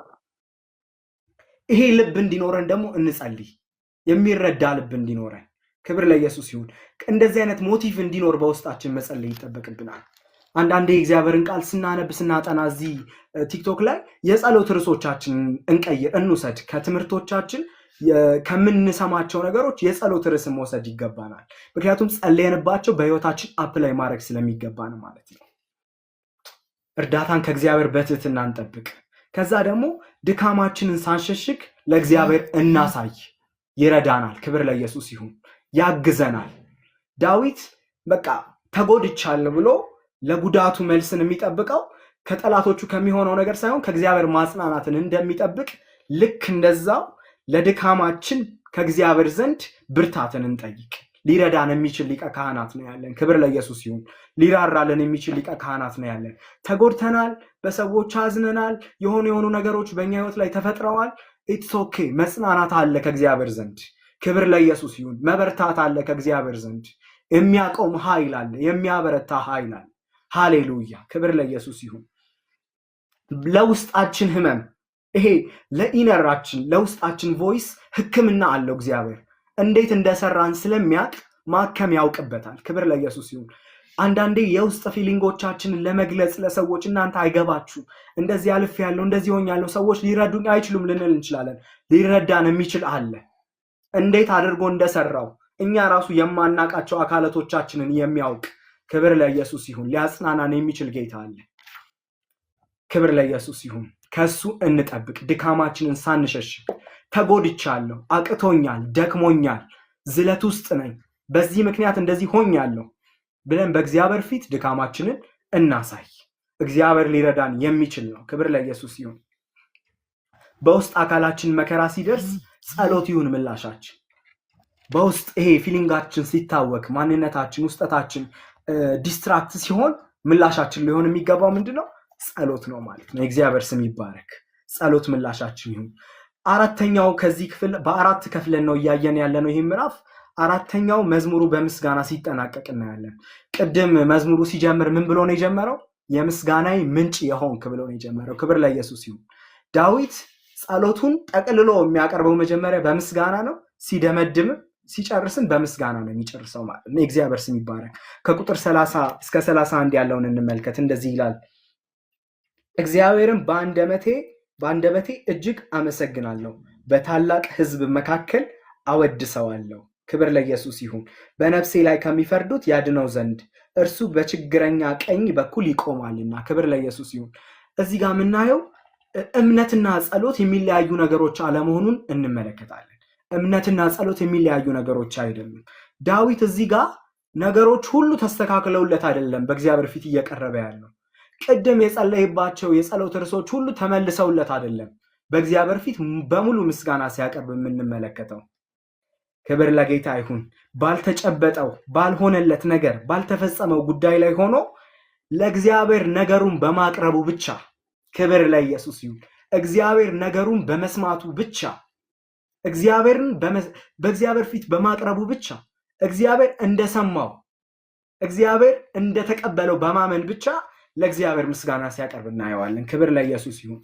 ይሄ ልብ እንዲኖረን ደግሞ እንጸልይ። የሚረዳ ልብ እንዲኖረን። ክብር ለኢየሱስ ይሁን። እንደዚህ አይነት ሞቲቭ እንዲኖር በውስጣችን መጸለይ ይጠበቅብናል። አንዳንዴ እግዚአብሔርን ቃል ስናነብ ስናጠና እዚህ ቲክቶክ ላይ የጸሎት ርዕሶቻችንን እንውሰድ። ከትምህርቶቻችን ከምንሰማቸው ነገሮች የጸሎት ርዕስን መውሰድ ይገባናል። ምክንያቱም ጸለየንባቸው በህይወታችን አፕላይ ማድረግ ስለሚገባን ማለት ነው። እርዳታን ከእግዚአብሔር በትህትና እንጠብቅ። ከዛ ደግሞ ድካማችንን ሳንሸሽግ ለእግዚአብሔር እናሳይ። ይረዳናል። ክብር ለኢየሱስ ይሁን። ያግዘናል። ዳዊት በቃ ተጎድቻለሁ ብሎ ለጉዳቱ መልስን የሚጠብቀው ከጠላቶቹ ከሚሆነው ነገር ሳይሆን ከእግዚአብሔር ማጽናናትን እንደሚጠብቅ ልክ እንደዛው ለድካማችን ከእግዚአብሔር ዘንድ ብርታትን እንጠይቅ። ሊረዳን የሚችል ሊቀ ካህናት ነው ያለን። ክብር ለኢየሱስ ይሁን። ሊራራልን የሚችል ሊቀ ካህናት ነው ያለን። ተጎድተናል፣ በሰዎች አዝነናል፣ የሆኑ ነገሮች በእኛ ህይወት ላይ ተፈጥረዋል። ኢትስ ኦኬ። መጽናናት አለ ከእግዚአብሔር ዘንድ። ክብር ለኢየሱስ ይሁን። መበርታት አለ ከእግዚአብሔር ዘንድ። የሚያቆም ኃይል አለ፣ የሚያበረታ ኃይል አለ። ሃሌሉያ። ክብር ለኢየሱስ ይሁን። ለውስጣችን ህመም ይሄ ለኢነራችን ለውስጣችን ቮይስ ህክምና አለው እግዚአብሔር። እንዴት እንደሰራን ስለሚያውቅ ማከም ያውቅበታል። ክብር ለኢየሱስ ይሁን። አንዳንዴ የውስጥ ፊሊንጎቻችንን ለመግለጽ ለሰዎች እናንተ አይገባችሁ፣ እንደዚህ አልፍ ያለው እንደዚህ ሆኛለሁ፣ ሰዎች ሊረዱኝ አይችሉም ልንል እንችላለን። ሊረዳን የሚችል አለ። እንዴት አድርጎ እንደሰራው እኛ ራሱ የማናቃቸው አካላቶቻችንን የሚያውቅ ክብር ለኢየሱስ ይሁን። ሊያጽናናን የሚችል ጌታ አለ። ክብር ለኢየሱስ ይሁን። ከሱ እንጠብቅ፣ ድካማችንን ሳንሸሽግ። ተጎድቻለሁ፣ አቅቶኛል፣ ደክሞኛል፣ ዝለት ውስጥ ነኝ፣ በዚህ ምክንያት እንደዚህ ሆኛለሁ ብለን በእግዚአብሔር ፊት ድካማችንን እናሳይ። እግዚአብሔር ሊረዳን የሚችል ነው። ክብር ለኢየሱስ ይሁን። በውስጥ አካላችን መከራ ሲደርስ ጸሎት ይሁን ምላሻችን። በውስጥ ይሄ ፊሊንጋችን ሲታወክ፣ ማንነታችን ውስጠታችን ዲስትራክት ሲሆን ምላሻችን ሊሆን የሚገባው ምንድነው? ጸሎት ነው ማለት ነው። የእግዚአብሔር ስም ይባረክ። ጸሎት ምላሻችን ይሁን። አራተኛው ከዚህ ክፍል በአራት ከፍለን ነው እያየን ያለነው። ይህ ምዕራፍ አራተኛው መዝሙሩ በምስጋና ሲጠናቀቅ እናያለን። ቅድም መዝሙሩ ሲጀምር ምን ብሎ ነው የጀመረው? የምስጋናዬ ምንጭ የሆንክ ብሎ ነው የጀመረው። ክብር ለኢየሱስ ይሁን። ዳዊት ጸሎቱን ጠቅልሎ የሚያቀርበው መጀመሪያ በምስጋና ነው። ሲደመድም ሲጨርስም በምስጋና ነው የሚጨርሰው ማለት ነው። የእግዚአብሔር ስም ይባረክ። ከቁጥር 30 እስከ 31 ያለውን እንመልከት። እንደዚህ ይላል። እግዚአብሔርን በአንደበቴ እጅግ አመሰግናለሁ፣ በታላቅ ሕዝብ መካከል አወድሰዋለሁ። ክብር ለኢየሱስ ይሁን። በነፍሴ ላይ ከሚፈርዱት ያድነው ዘንድ እርሱ በችግረኛ ቀኝ በኩል ይቆማልና። ክብር ለኢየሱስ ይሁን። እዚህ ጋር የምናየው እምነትና ጸሎት የሚለያዩ ነገሮች አለመሆኑን እንመለከታለን። እምነትና ጸሎት የሚለያዩ ነገሮች አይደሉም። ዳዊት እዚህ ጋር ነገሮች ሁሉ ተስተካክለውለት አይደለም በእግዚአብሔር ፊት እየቀረበ ያለው። ቅድም የጸለይባቸው የጸሎት ርዕሶች ሁሉ ተመልሰውለት አይደለም በእግዚአብሔር ፊት በሙሉ ምስጋና ሲያቀርብ የምንመለከተው። ክብር ለጌታ ይሁን። ባልተጨበጠው ባልሆነለት ነገር ባልተፈጸመው ጉዳይ ላይ ሆኖ ለእግዚአብሔር ነገሩን በማቅረቡ ብቻ፣ ክብር ለኢየሱስ ይሁን። እግዚአብሔር ነገሩን በመስማቱ ብቻ፣ እግዚአብሔርን በእግዚአብሔር ፊት በማቅረቡ ብቻ፣ እግዚአብሔር እንደሰማው እግዚአብሔር እንደተቀበለው በማመን ብቻ ለእግዚአብሔር ምስጋና ሲያቀርብ እናየዋለን። ክብር ለኢየሱስ ይሁን።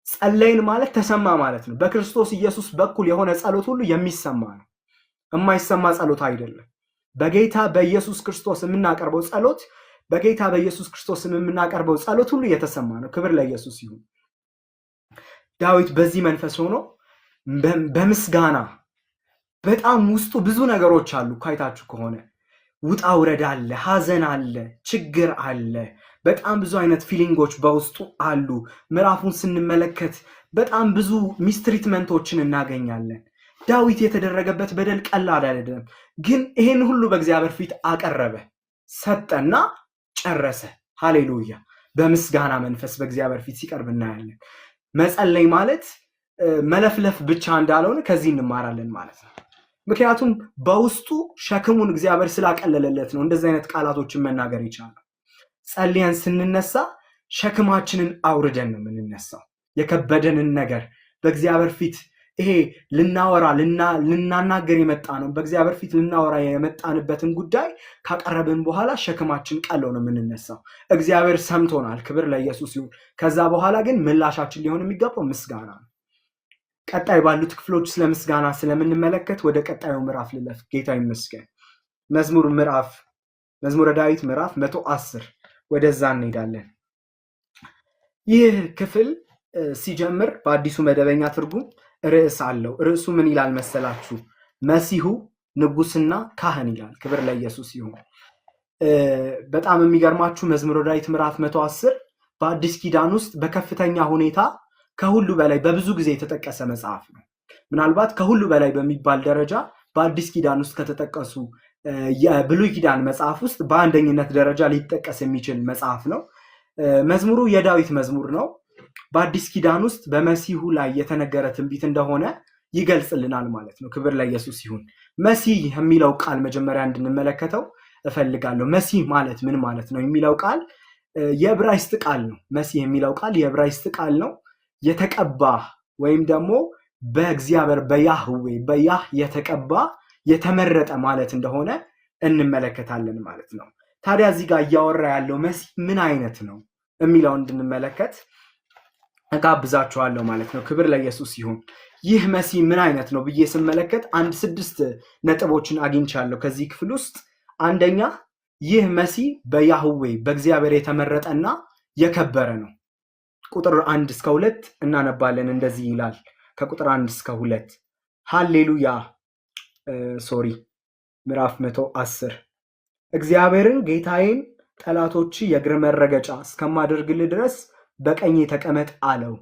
ጸለይን ማለት ተሰማ ማለት ነው። በክርስቶስ ኢየሱስ በኩል የሆነ ጸሎት ሁሉ የሚሰማ ነው። የማይሰማ ጸሎት አይደለም። በጌታ በኢየሱስ ክርስቶስ የምናቀርበው ጸሎት በጌታ በኢየሱስ ክርስቶስ የምናቀርበው ጸሎት ሁሉ የተሰማ ነው። ክብር ለኢየሱስ ይሁን። ዳዊት በዚህ መንፈስ ሆኖ በምስጋና በጣም ውስጡ ብዙ ነገሮች አሉ። ካይታችሁ ከሆነ ውጣ ውረድ አለ፣ ሐዘን አለ፣ ችግር አለ፣ በጣም ብዙ አይነት ፊሊንጎች በውስጡ አሉ። ምዕራፉን ስንመለከት በጣም ብዙ ሚስትሪትመንቶችን እናገኛለን። ዳዊት የተደረገበት በደል ቀላል አይደለም፣ ግን ይሄን ሁሉ በእግዚአብሔር ፊት አቀረበ፣ ሰጠና ጨረሰ። ሃሌሉያ። በምስጋና መንፈስ በእግዚአብሔር ፊት ሲቀርብ እናያለን። መጸለይ ማለት መለፍለፍ ብቻ እንዳልሆነ ከዚህ እንማራለን ማለት ነው። ምክንያቱም በውስጡ ሸክሙን እግዚአብሔር ስላቀለለለት ነው እንደዚህ አይነት ቃላቶችን መናገር ይቻላል። ጸልየን ስንነሳ ሸክማችንን አውርደን ነው የምንነሳው። የከበደንን ነገር በእግዚአብሔር ፊት ይሄ ልናወራ ልናናገር የመጣ ነው። በእግዚአብሔር ፊት ልናወራ የመጣንበትን ጉዳይ ካቀረብን በኋላ ሸክማችን ቀሎ ነው የምንነሳው። እግዚአብሔር ሰምቶናል። ክብር ለኢየሱስ ይሁን። ከዛ በኋላ ግን ምላሻችን ሊሆን የሚገባው ምስጋና ነው። ቀጣይ ባሉት ክፍሎች ስለ ምስጋና ስለምንመለከት ወደ ቀጣዩ ምዕራፍ ልለፍ። ጌታ ይመስገን። መዝሙረ ዳዊት ምዕራፍ 110 ወደዛ እንሄዳለን። ይህ ክፍል ሲጀምር በአዲሱ መደበኛ ትርጉም ርዕስ አለው። ርዕሱ ምን ይላል መሰላችሁ? መሲሁ ንጉስና ካህን ይላል። ክብር ለኢየሱስ ይሁን። በጣም የሚገርማችሁ መዝሙረ ዳዊት ምዕራፍ 110 በአዲስ ኪዳን ውስጥ በከፍተኛ ሁኔታ ከሁሉ በላይ በብዙ ጊዜ የተጠቀሰ መጽሐፍ ነው። ምናልባት ከሁሉ በላይ በሚባል ደረጃ በአዲስ ኪዳን ውስጥ ከተጠቀሱ የብሉይ ኪዳን መጽሐፍ ውስጥ በአንደኝነት ደረጃ ሊጠቀስ የሚችል መጽሐፍ ነው። መዝሙሩ የዳዊት መዝሙር ነው። በአዲስ ኪዳን ውስጥ በመሲሁ ላይ የተነገረ ትንቢት እንደሆነ ይገልጽልናል ማለት ነው። ክብር ለኢየሱስ ይሁን። መሲህ የሚለው ቃል መጀመሪያ እንድንመለከተው እፈልጋለሁ። መሲህ ማለት ምን ማለት ነው የሚለው ቃል የዕብራይስጥ ቃል ነው። መሲህ የሚለው ቃል የዕብራይስጥ ቃል ነው። የተቀባ ወይም ደግሞ በእግዚአብሔር በያህ የተቀባ የተመረጠ ማለት እንደሆነ እንመለከታለን ማለት ነው። ታዲያ እዚህ ጋር እያወራ ያለው መሲህ ምን አይነት ነው የሚለው እንድንመለከት እጋብዛችኋለሁ ማለት ነው። ክብር ለኢየሱስ ይሁን። ይህ መሲህ ምን አይነት ነው ብዬ ስመለከት 6 ነጥቦችን አግኝቻለሁ ከዚህ ክፍል ውስጥ። አንደኛ፣ ይህ መሲህ በያህዌ በእግዚአብሔር የተመረጠና የከበረ ነው። ቁጥር 1 እስከ 2 እናነባለን። እንደዚህ ይላል። ከቁጥር 1 እስከ 2 ሃሌሉያ ምዕራፍ 110 እግዚአብሔርን ጌታዬን ጠላቶች የእግር መረገጫ እስከማደርግልህ ድረስ በቀኝ ተቀመጥ አለው።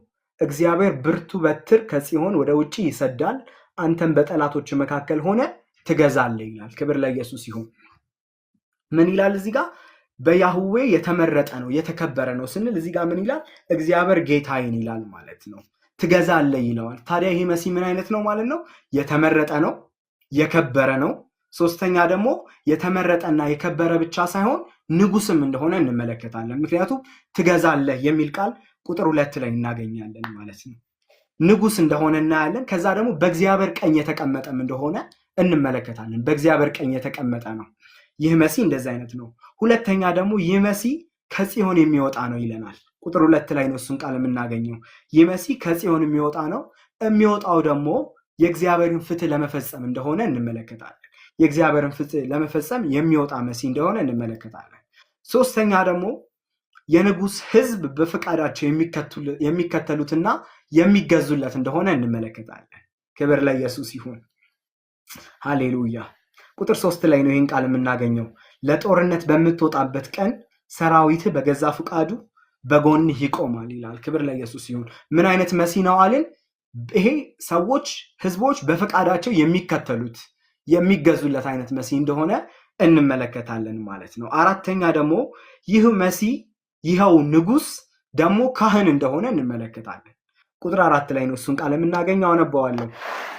እግዚአብሔር ብርቱ በትር ከጽዮን ወደ ውጪ ይሰዳል፣ አንተም በጠላቶች መካከል ሆነ ትገዛለህ ይላል። ክብር ለኢየሱስ ይሁን። ምን ይላል እዚህ ጋር? በያህዌ የተመረጠ ነው የተከበረ ነው ስንል እዚህ ጋር ምን ይላል? እግዚአብሔር ጌታዬን ይላል ማለት ነው። ትገዛለህ ይለዋል። ታዲያ ይሄ መሲህ ምን አይነት ነው ማለት ነው? የተመረጠ ነው፣ የከበረ ነው። ሶስተኛ ደግሞ የተመረጠና የከበረ ብቻ ሳይሆን ንጉስም እንደሆነ እንመለከታለን። ምክንያቱም ትገዛለህ የሚል ቃል ቁጥር 2 ላይ እናገኛለን ማለት ነው። ንጉስ እንደሆነ እናያለን። ከዛ ደግሞ በእግዚአብሔር ቀኝ የተቀመጠም እንደሆነ እንመለከታለን። በእግዚአብሔር ቀኝ የተቀመጠ ነው። ይህ መሲህ እንደዚህ አይነት ነው። ሁለተኛ ደግሞ ይህ መሲህ ከጽዮን የሚወጣ ነው ይለናል። ቁጥር 2 ላይ ነው እሱን ቃል የምናገኘው። ይህ መሲህ ከጽዮን የሚወጣ ነው። የሚወጣው ደግሞ የእግዚአብሔርን ፍትህ ለመፈጸም እንደሆነ እንመለከታለን። የእግዚአብሔርን ፍትህ ለመፈጸም የሚወጣ መሲህ እንደሆነ እንመለከታለን። ሶስተኛ ደግሞ የንጉስ ህዝብ በፈቃዳቸው የሚከተሉትና የሚገዙለት እንደሆነ እንመለከታለን። ክብር ለኢየሱስ ይሁን። ሃሌሉያ። ቁጥር 3 ላይ ነው ይህን ቃል የምናገኘው። ለጦርነት በምትወጣበት ቀን ሰራዊትህ በገዛ ፈቃዱ በጎንህ ይቆማል ይላል። ክብር ለኢየሱስ ይሁን። ምን አይነት መሲህ ነው አልን? ይሄ ሰዎች ህዝቦች በፈቃዳቸው የሚከተሉት የሚገዙለት አይነት መሲህ እንደሆነ እንመለከታለን ማለት ነው። አራተኛ ደግሞ ይህ መሲህ ይኸው ንጉስ ደግሞ ካህን እንደሆነ እንመለከታለን። ቁጥር 4 ላይ ነው እሱን ቃል የምናገኘው። አነበዋለሁ።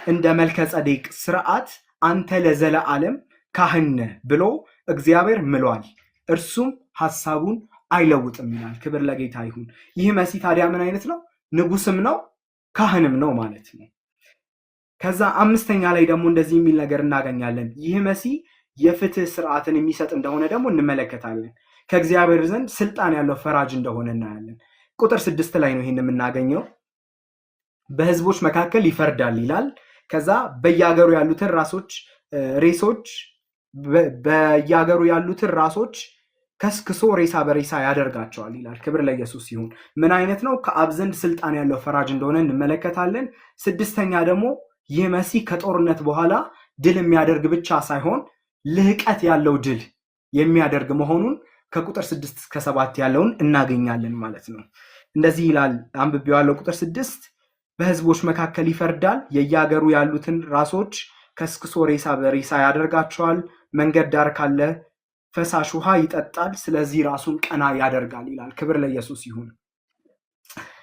እንደ መልከ ጸዴቅ ስርዓት አንተ ለዘለዓለም ካህን ነህ ብሎ እግዚአብሔር ምሏል፣ እርሱም ሐሳቡን አይለውጥም ይላል። ክብር ለጌታ ይሁን። ይህ መሲህ ታዲያ ምን አይነት ነው? ንጉስም ነው ካህንም ነው ማለት ነው። ከዛ 5ኛ ላይ ደግሞ እንደዚህ የሚል ነገር እናገኛለን። ይህ መሲህ የፍትህ ስርዓትን የሚሰጥ እንደሆነ ደግሞ እንመለከታለን። ከእግዚአብሔር ዘንድ ስልጣን ያለው ፈራጅ እንደሆነ እናያለን። ቁጥር 6 ላይ ነው ይህን የምናገኘው። በህዝቦች መካከል ይፈርዳል ይላል። ከዛ በየሀገሩ ያሉትን ራሶች ከስክሶ ሬሳ በሬሳ ያደርጋቸዋል ይላል። ክብር ለኢየሱስ ይሁን። ምን አይነት ነው? ከአብ ዘንድ ስልጣን ያለው ፈራጅ እንደሆነ እንመለከታለን። 6ኛ ደግሞ ይህ መሲህ ከጦርነት በኋላ ድል የሚያደርግ ብቻ ሳይሆን ልህቀት ያለው ድል የሚያደርግ መሆኑን ከቁጥር 6 እስከ 7 ያለውን እናገኛለን ማለት ነው። እንደዚህ ይላል። አንብቤዋለሁ። ቁጥር 6 በህዝቦች መካከል ይፈርዳል፣ የየሀገሩ ያሉትን ራሶች ከስክሶ ሬሳ በሬሳ ያደርጋቸዋል፣ መንገድ ዳር ካለ ፈሳሽ ውሃ ይጠጣል፣ ስለዚህ ራሱን ቀና ያደርጋል ይላል። ክብር ለኢየሱስ ይሁን።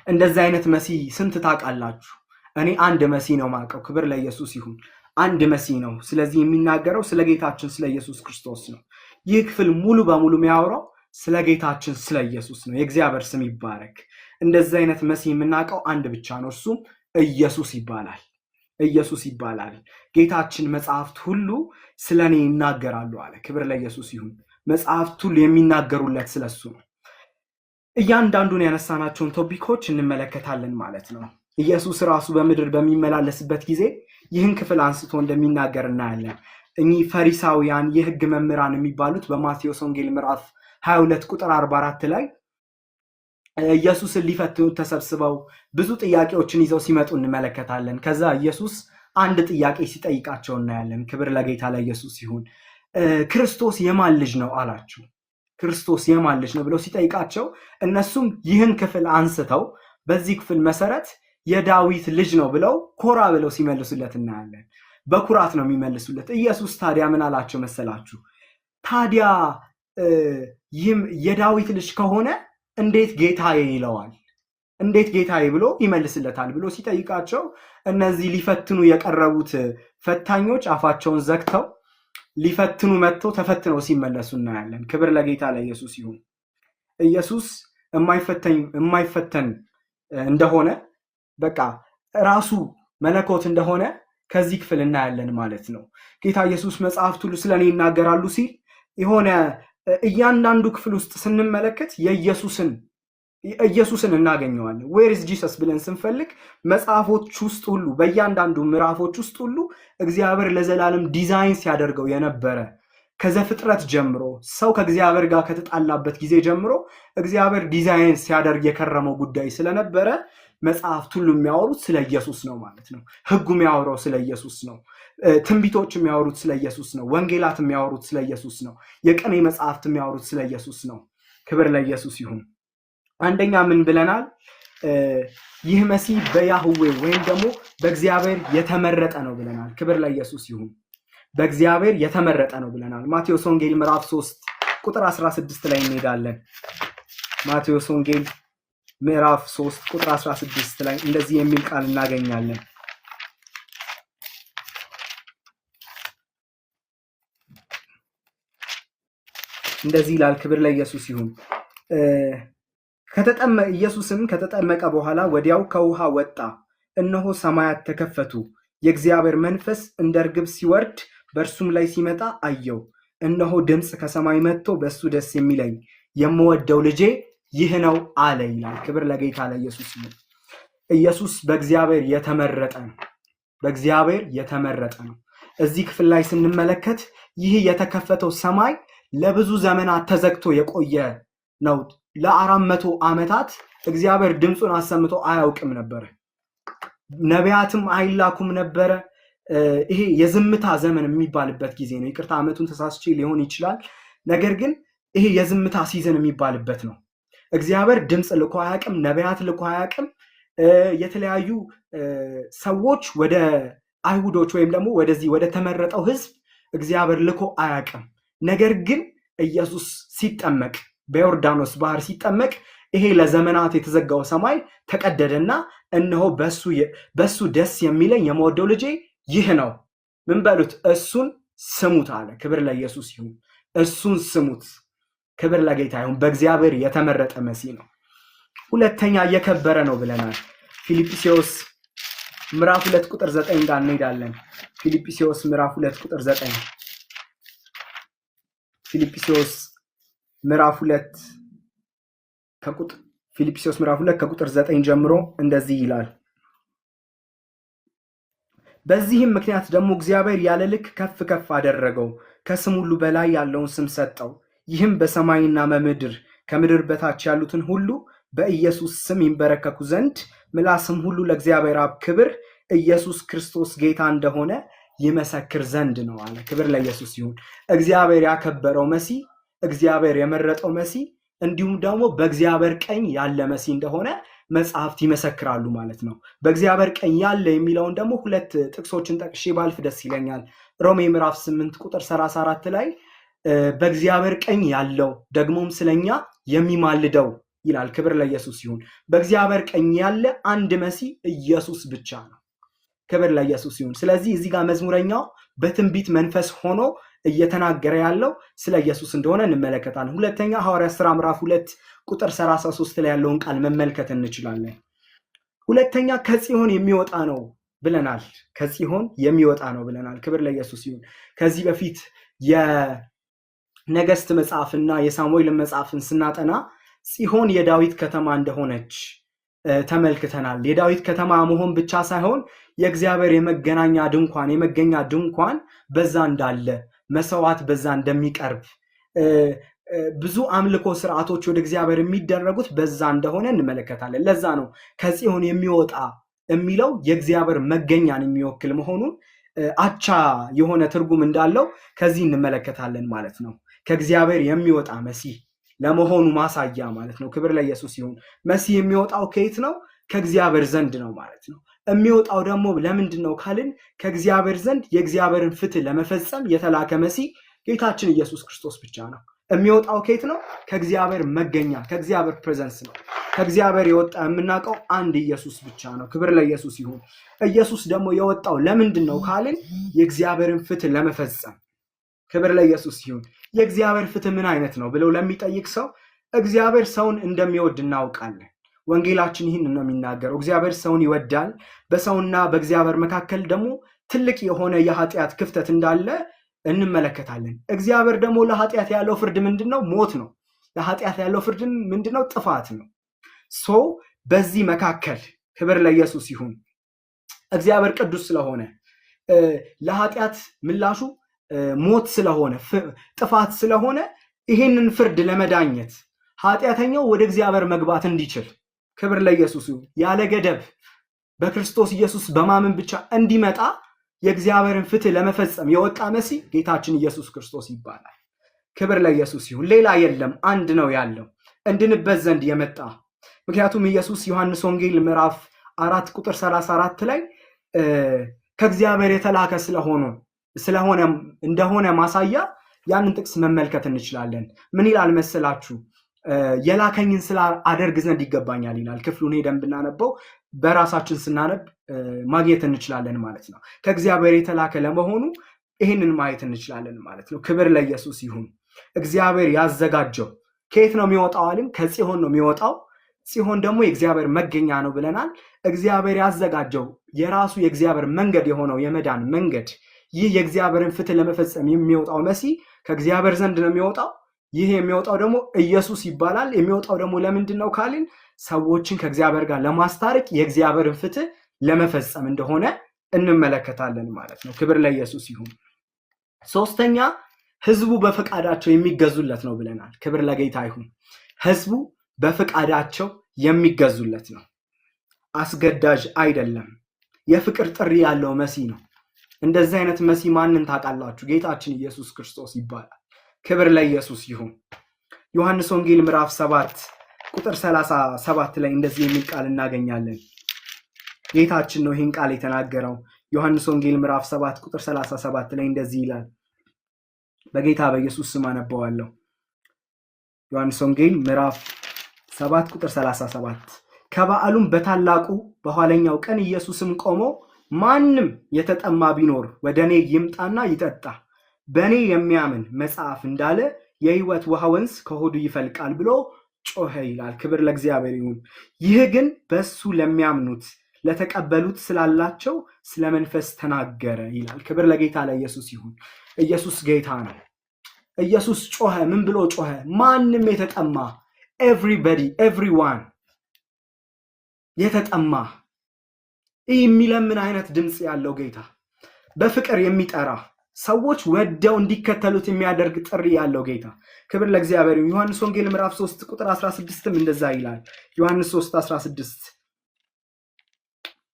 እንደዚህ አይነት መሲህ ስንት ታውቃላችሁ? እኔ አንድ መሲህ ነው የማውቀው። ክብር ለኢየሱስ ይሁን። አንድ መሲህ ነው። ስለዚህ የሚናገረው ስለ ጌታችን ስለ ኢየሱስ ክርስቶስ ነው። ይህ ክፍል ሙሉ በሙሉ የሚያወራው ስለ ጌታችን ስለ ኢየሱስ ነው። የእግዚአብሔር ስም ይባረክ። እንደዚህ አይነት መሲህ የምናውቀው አንድ ብቻ ነው፣ እሱም ኢየሱስ ይባላል። ኢየሱስ ይባላል። ጌታችን መጽሐፍት ሁሉ ስለኔ ይናገራሉ አለ። ክብር ለኢየሱስ ይሁን። መጽሐፍት ሁሉ የሚናገሩለት ስለሱ ነው። እያንዳንዱን ያነሳናቸውን ቶፒኮች እንመለከታለን ማለት ነው። ኢየሱስ ራሱ በምድር በሚመላለስበት ጊዜ ይህን ክፍል አንስቶ እንደሚናገር እናያለን። እኚህ ፈሪሳውያን የሕግ መምህራን የሚባሉት በማቴዎስ ወንጌል ምዕራፍ 22 ቁጥር 44 ላይ ኢየሱስን ሊፈትኑ ተሰብስበው ብዙ ጥያቄዎችን ይዘው ሲመጡ እንመለከታለን። ከዛ ኢየሱስ አንድ ጥያቄ ሲጠይቃቸው እናያለን። ክብር ለጌታ ለኢየሱስ ይሁን። ክርስቶስ የማን ልጅ ነው አላቸው። ክርስቶስ የማን ልጅ ነው ብለው ሲጠይቃቸው እነሱም ይህን ክፍል አንስተው በዚህ ክፍል መሰረት የዳዊት ልጅ ነው ብለው ኮራ ብለው ሲመልሱለት እናያለን። በኩራት ነው የሚመልሱለት። ኢየሱስ ታዲያ ምን አላቸው መሰላችሁ? ታዲያ ይህም የዳዊት ልጅ ከሆነ እንዴት ጌታዬ ይለዋል? እንዴት ጌታዬ ብሎ ይመልስለታል ብሎ ሲጠይቃቸው እነዚህ ሊፈትኑ የቀረቡት ፈታኞች አፋቸውን ዘግተው ሊፈትኑ መጥተው ተፈትነው ሲመለሱ እናያለን። ክብር ለጌታ ለኢየሱስ ይሁን። ኢየሱስ የማይፈተን እንደሆነ በቃ ራሱ መለኮት እንደሆነ ከዚህ ክፍል እናያለን ማለት ነው። ጌታ ኢየሱስ መጽሐፍት ሁሉ ስለኔ ይናገራሉ ሲል የሆነ እያንዳንዱ ክፍል ውስጥ ስንመለከት ኢየሱስን እናገኘዋለን። ዌር ኢዝ ጂሰስ ብለን ስንፈልግ መጽሐፎች ውስጥ ሁሉ በእያንዳንዱ ምዕራፎች ውስጥ ሁሉ እግዚአብሔር ለዘላለም ዲዛይን ሲያደርገው የነበረ ከዘፍጥረት ጀምሮ ሰው ከእግዚአብሔር ጋር ከተጣላበት ጊዜ ጀምሮ እግዚአብሔር ዲዛይን ሲያደርግ የከረመው ጉዳይ ስለነበረ መጽሐፍት ሁሉ የሚያወሩት ስለ ኢየሱስ ነው ማለት ነው። ሕጉ የሚያወራው ስለ ኢየሱስ ነው። ትንቢቶች የሚያወሩት ስለ ኢየሱስ ነው። ወንጌላት የሚያወሩት ስለ ኢየሱስ ነው። የቅኔ መጽሐፍት የሚያወሩት ስለ ኢየሱስ ነው። ክብር ለኢየሱስ ይሁን። አንደኛ ምን ብለናል? ይህ መሲህ በያህዌ ወይም ደግሞ በእግዚአብሔር የተመረጠ ነው ብለናል። ክብር ለኢየሱስ ይሁን። በእግዚአብሔር የተመረጠ ነው ብለናል። ማቴዎስ ወንጌል ምዕራፍ 3 ቁጥር 16 ላይ እንሄዳለን። ማቴዎስ ወንጌል ምዕራፍ 3 ቁጥር 16 ላይ እንደዚህ የሚል ቃል እናገኛለን። እንደዚህ ይላል። ክብር ለኢየሱስ ይሁን። ኢየሱስም ከተጠመቀ በኋላ ወዲያው ከውሃ ወጣ። እነሆ ሰማያት ተከፈቱ፣ የእግዚአብሔር መንፈስ እንደ ርግብ ሲወርድ በእርሱም ላይ ሲመጣ አየው። እነሆ ድምፅ ከሰማይ መጥቶ በእሱ ደስ የሚለኝ የምወደው ልጄ ይህ ነው አለ ይላል። ክብር ለጌታ ለኢየሱስ ይሁን። ኢየሱስ በእግዚአብሔር የተመረጠ ነው። በእግዚአብሔር የተመረጠ ነው። እዚህ ክፍል ላይ ስንመለከት ይህ የተከፈተው ሰማይ ለብዙ ዘመናት ተዘግቶ የቆየ ነው። ለ400 ዓመታት እግዚአብሔር ድምፁን አሰምቶ አያውቅም ነበር። ነቢያትም አይላኩም ነበረ። ይሄ የዝምታ ዘመን የሚባልበት ጊዜ ነው። ይቅርታ ዓመቱን ተሳስቼ ሊሆን ይችላል። ነገር ግን ይሄ የዝምታ ሲዝን የሚባልበት ነው። እግዚአብሔር ድምፅ ልኮ አያውቅም። ነቢያት ልኮ አያውቅም። የተለያዩ ሰዎች ወደ አይሁዶች ወይም ደግሞ ወደዚህ ወደ ተመረጠው ሕዝብ እግዚአብሔር ልኮ አያውቅም። ነገር ግን ኢየሱስ ሲጠመቅ በዮርዳኖስ ባህር ሲጠመቅ ይሄ ለዘመናት የተዘጋው ሰማይ ተቀደደና እነሆ በሱ ደስ የሚለኝ የምወደው ልጄ ይህ ነው፣ ምን በሉት? እሱን ስሙት አለ። ክብር ለኢየሱስ ይሁን። እሱን ስሙት። ክብር ለጌታ ይሁን። በእግዚአብሔር የተመረጠ መሲህ ነው። ሁለተኛ የከበረ ነው ብለናል። ፊልጵስዩስ ምዕራፍ 2 ቁጥር 9 ጋር እንሄዳለን። ፊልጵስዩስ ምዕራፍ 2 ቁጥር 9 ፊልጵስዩስ ምዕራፍ 2 ከቁጥር 9 ጀምሮ እንደዚህ ይላል። በዚህም ምክንያት ደግሞ እግዚአብሔር ያለ ልክ ከፍ ከፍ አደረገው፣ ከስም ሁሉ በላይ ያለውን ስም ሰጠው። ይህም በሰማይና በምድር ከምድር በታች ያሉትን ሁሉ በኢየሱስ ስም ይንበረከኩ ዘንድ ምላስም ሁሉ ለእግዚአብሔር አብ ክብር ኢየሱስ ክርስቶስ ጌታ እንደሆነ ይመሰክር ዘንድ ነው አለ። ክብር ለኢየሱስ ይሁን። እግዚአብሔር ያከበረው መሲህ፣ እግዚአብሔር የመረጠው መሲህ እንዲሁም ደግሞ በእግዚአብሔር ቀኝ ያለ መሲህ እንደሆነ መጽሐፍት ይመሰክራሉ ማለት ነው። በእግዚአብሔር ቀኝ ያለ የሚለውን ደግሞ ሁለት ጥቅሶችን ጠቅሼ ባልፍ ደስ ይለኛል። ሮሜ ምዕራፍ 8 ቁጥር 34 ላይ በእግዚአብሔር ቀኝ ያለው ደግሞም ስለኛ የሚማልደው ይላል። ክብር ለኢየሱስ ይሁን። በእግዚአብሔር ቀኝ ያለ አንድ መሲህ ኢየሱስ ብቻ ነው። ክብር ለኢየሱስ ይሁን። ስለዚህ እዚህ ጋር መዝሙረኛው በትንቢት መንፈስ ሆኖ እየተናገረ ያለው ስለ ኢየሱስ እንደሆነ እንመለከታለን። ሁለተኛ ሐዋርያት ሥራ ምዕራፍ 2 ቁጥር 33 ላይ ያለውን ቃል መመልከት እንችላለን። ሁለተኛ ከጽዮን የሚወጣ ነው ብለናል። ከጽዮን የሚወጣ ነው ብለናል። ክብር ለኢየሱስ ይሁን። ከዚህ በፊት የነገስት መጽሐፍና የሳሙኤል መጽሐፍን ስናጠና ጽዮን የዳዊት ከተማ እንደሆነች ተመልክተናል። የዳዊት ከተማ መሆን ብቻ ሳይሆን የእግዚአብሔር የመገናኛ ድንኳን የመገኛ ድንኳን በዛ እንዳለ፣ መስዋዕት በዛ እንደሚቀርብ፣ ብዙ አምልኮ ስርዓቶች ወደ እግዚአብሔር የሚደረጉት በዛ እንደሆነ እንመለከታለን። ለዛ ነው ከጽዮን የሚወጣ የሚለው የእግዚአብሔር መገኛን የሚወክል መሆኑን አቻ የሆነ ትርጉም እንዳለው ከዚህ እንመለከታለን ማለት ነው። ከእግዚአብሔር የሚወጣ መሲህ ለመሆኑ ማሳያ ማለት ነው። ክብር ለኢየሱስ ይሁን። መሲህ የሚወጣው ከየት ነው? ከእግዚአብሔር ዘንድ ነው ማለት ነው። የሚወጣው ደግሞ ለምንድን ነው ካልን ከእግዚአብሔር ዘንድ የእግዚአብሔርን ፍትህ ለመፈጸም የተላከ መሲህ ጌታችን ኢየሱስ ክርስቶስ ብቻ ነው። የሚወጣው ከየት ነው? ከእግዚአብሔር መገኛ ከእግዚአብሔር ፕሬዘንስ ነው። ከእግዚአብሔር የወጣ የምናውቀው አንድ ኢየሱስ ብቻ ነው። ክብር ለኢየሱስ ይሁን። ኢየሱስ ደግሞ የወጣው ለምንድን ነው ካልን የእግዚአብሔርን ፍትህ ለመፈጸም። ክብር ለኢየሱስ ይሁን። የእግዚአብሔር ፍትህ ምን አይነት ነው ብለው ለሚጠይቅ ሰው እግዚአብሔር ሰውን እንደሚወድ እናውቃለን። ወንጌላችን ይህን ነው የሚናገረው። እግዚአብሔር ሰውን ይወዳል። በሰውና በእግዚአብሔር መካከል ደግሞ ትልቅ የሆነ የኃጢአት ክፍተት እንዳለ እንመለከታለን። እግዚአብሔር ደግሞ ለኃጢአት ያለው ፍርድ ምንድነው? ሞት ነው። ለኃጢአት ያለው ፍርድ ምንድነው? ጥፋት ነው። በዚህ መካከል ክብር ለኢየሱስ ይሁን። እግዚአብሔር ቅዱስ ስለሆነ ለኃጢአት ምላሹ ሞት ስለሆነ ጥፋት ስለሆነ ይህንን ፍርድ ለመዳኘት ኃጢአተኛው ወደ እግዚአብሔር መግባት እንዲችል ክብር ለኢየሱስ ይሁን ያለ ገደብ በክርስቶስ ኢየሱስ በማመን ብቻ እንዲመጣ የእግዚአብሔርን ፍትህ ለመፈጸም የወጣ መሲህ ጌታችን ኢየሱስ ክርስቶስ ይባላል። ክብር ለኢየሱስ ይሁን። ሌላ የለም፣ አንድ ነው ያለው እንድንበት ዘንድ የመጣ። ምክንያቱም ኢየሱስ ዮሐንስ ወንጌል ምዕራፍ 4 ቁጥር 34 ላይ ከእግዚአብሔር የተላከ ስለሆነ እንደሆነ ማሳያ ያንን ጥቅስ መመልከት እንችላለን። ምን ይላል መሰላችሁ? የላከኝን አደርግ ዘንድ ይገባኛል ይላል። ክፍሉን ሄደን ብናነበው በራሳችን ስናነብ ማግኘት እንችላለን ማለት ነው። ከእግዚአብሔር የተላከ ለመሆኑ ይህንን ማየት እንችላለን ማለት ነው። ክብር ለኢየሱስ ይሁን። እግዚአብሔር ያዘጋጀው ከየት ነው የሚወጣው አልን? ከጽዮን ነው የሚወጣው። ጽዮን ደግሞ የእግዚአብሔር መገኛ ነው ብለናል። እግዚአብሔር ያዘጋጀው የራሱ የእግዚአብሔር መንገድ የሆነው የመዳን መንገድ፣ ይህ የእግዚአብሔርን ፍትህ ለመፈጸም የሚወጣው መሲህ ከእግዚአብሔር ዘንድ ነው የሚወጣው። ይህ የሚወጣው ደግሞ ኢየሱስ ይባላል። የሚወጣው ደግሞ ለምንድን ነው ካልን ሰዎችን ከእግዚአብሔር ጋር ለማስታረቅ የእግዚአብሔርን ፍትህ ለመፈጸም እንደሆነ እንመለከታለን ማለት ነው። ክብር ለኢየሱስ ይሁን። ሶስተኛ ህዝቡ በፈቃዳቸው የሚገዙለት ነው ብለናል። ክብር ለጌታ ይሁን። ህዝቡ በፈቃዳቸው የሚገዙለት ነው። አስገዳጅ አይደለም። የፍቅር ጥሪ ያለው መሲህ ነው። እንደዚህ አይነት መሲህ ማንን ታውቃላችሁ? ጌታችን ኢየሱስ ክርስቶስ ይባላል። ክብር ለኢየሱስ ይሁን። ዮሐንስ ወንጌል ምዕራፍ 7 ቁጥር 37 ላይ እንደዚህ የሚል ቃል እናገኛለን። ጌታችን ነው ይህን ቃል የተናገረው። ዮሐንስ ወንጌል ምዕራፍ 7 ቁጥር 37 ላይ እንደዚህ ይላል። በጌታ በኢየሱስ ስም አነበዋለሁ። ዮሐንስ ወንጌል ምዕራፍ 7 ቁጥር 37 ከበዓሉም በታላቁ በኋለኛው ቀን ኢየሱስም ቆሞ ማንም የተጠማ ቢኖር ወደ እኔ ይምጣና ይጠጣ፣ በእኔ የሚያምን መጽሐፍ እንዳለ የሕይወት ውሃ ወንዝ ከሆዱ ይፈልቃል ብሎ ጮኸ ይላል። ክብር ለእግዚአብሔር ይሁን። ይህ ግን በሱ ለሚያምኑት ለተቀበሉት ስላላቸው ስለ መንፈስ ተናገረ ይላል። ክብር ለጌታ ለኢየሱስ ይሁን። ኢየሱስ ጌታ ነው። ኢየሱስ ጮኸ። ምን ብሎ ጮኸ? ማንም የተጠማ ኤቭሪባዲ ኤቭሪዋን የተጠማ። ይህ የሚለምን አይነት ድምፅ ያለው ጌታ፣ በፍቅር የሚጠራ ሰዎች ወደው እንዲከተሉት የሚያደርግ ጥሪ ያለው ጌታ። ክብር ለእግዚአብሔር ይሁን። ዮሐንስ ወንጌል ምዕራፍ 3 ቁጥር 16ም እንደዛ ይላል። ዮሐንስ 3:16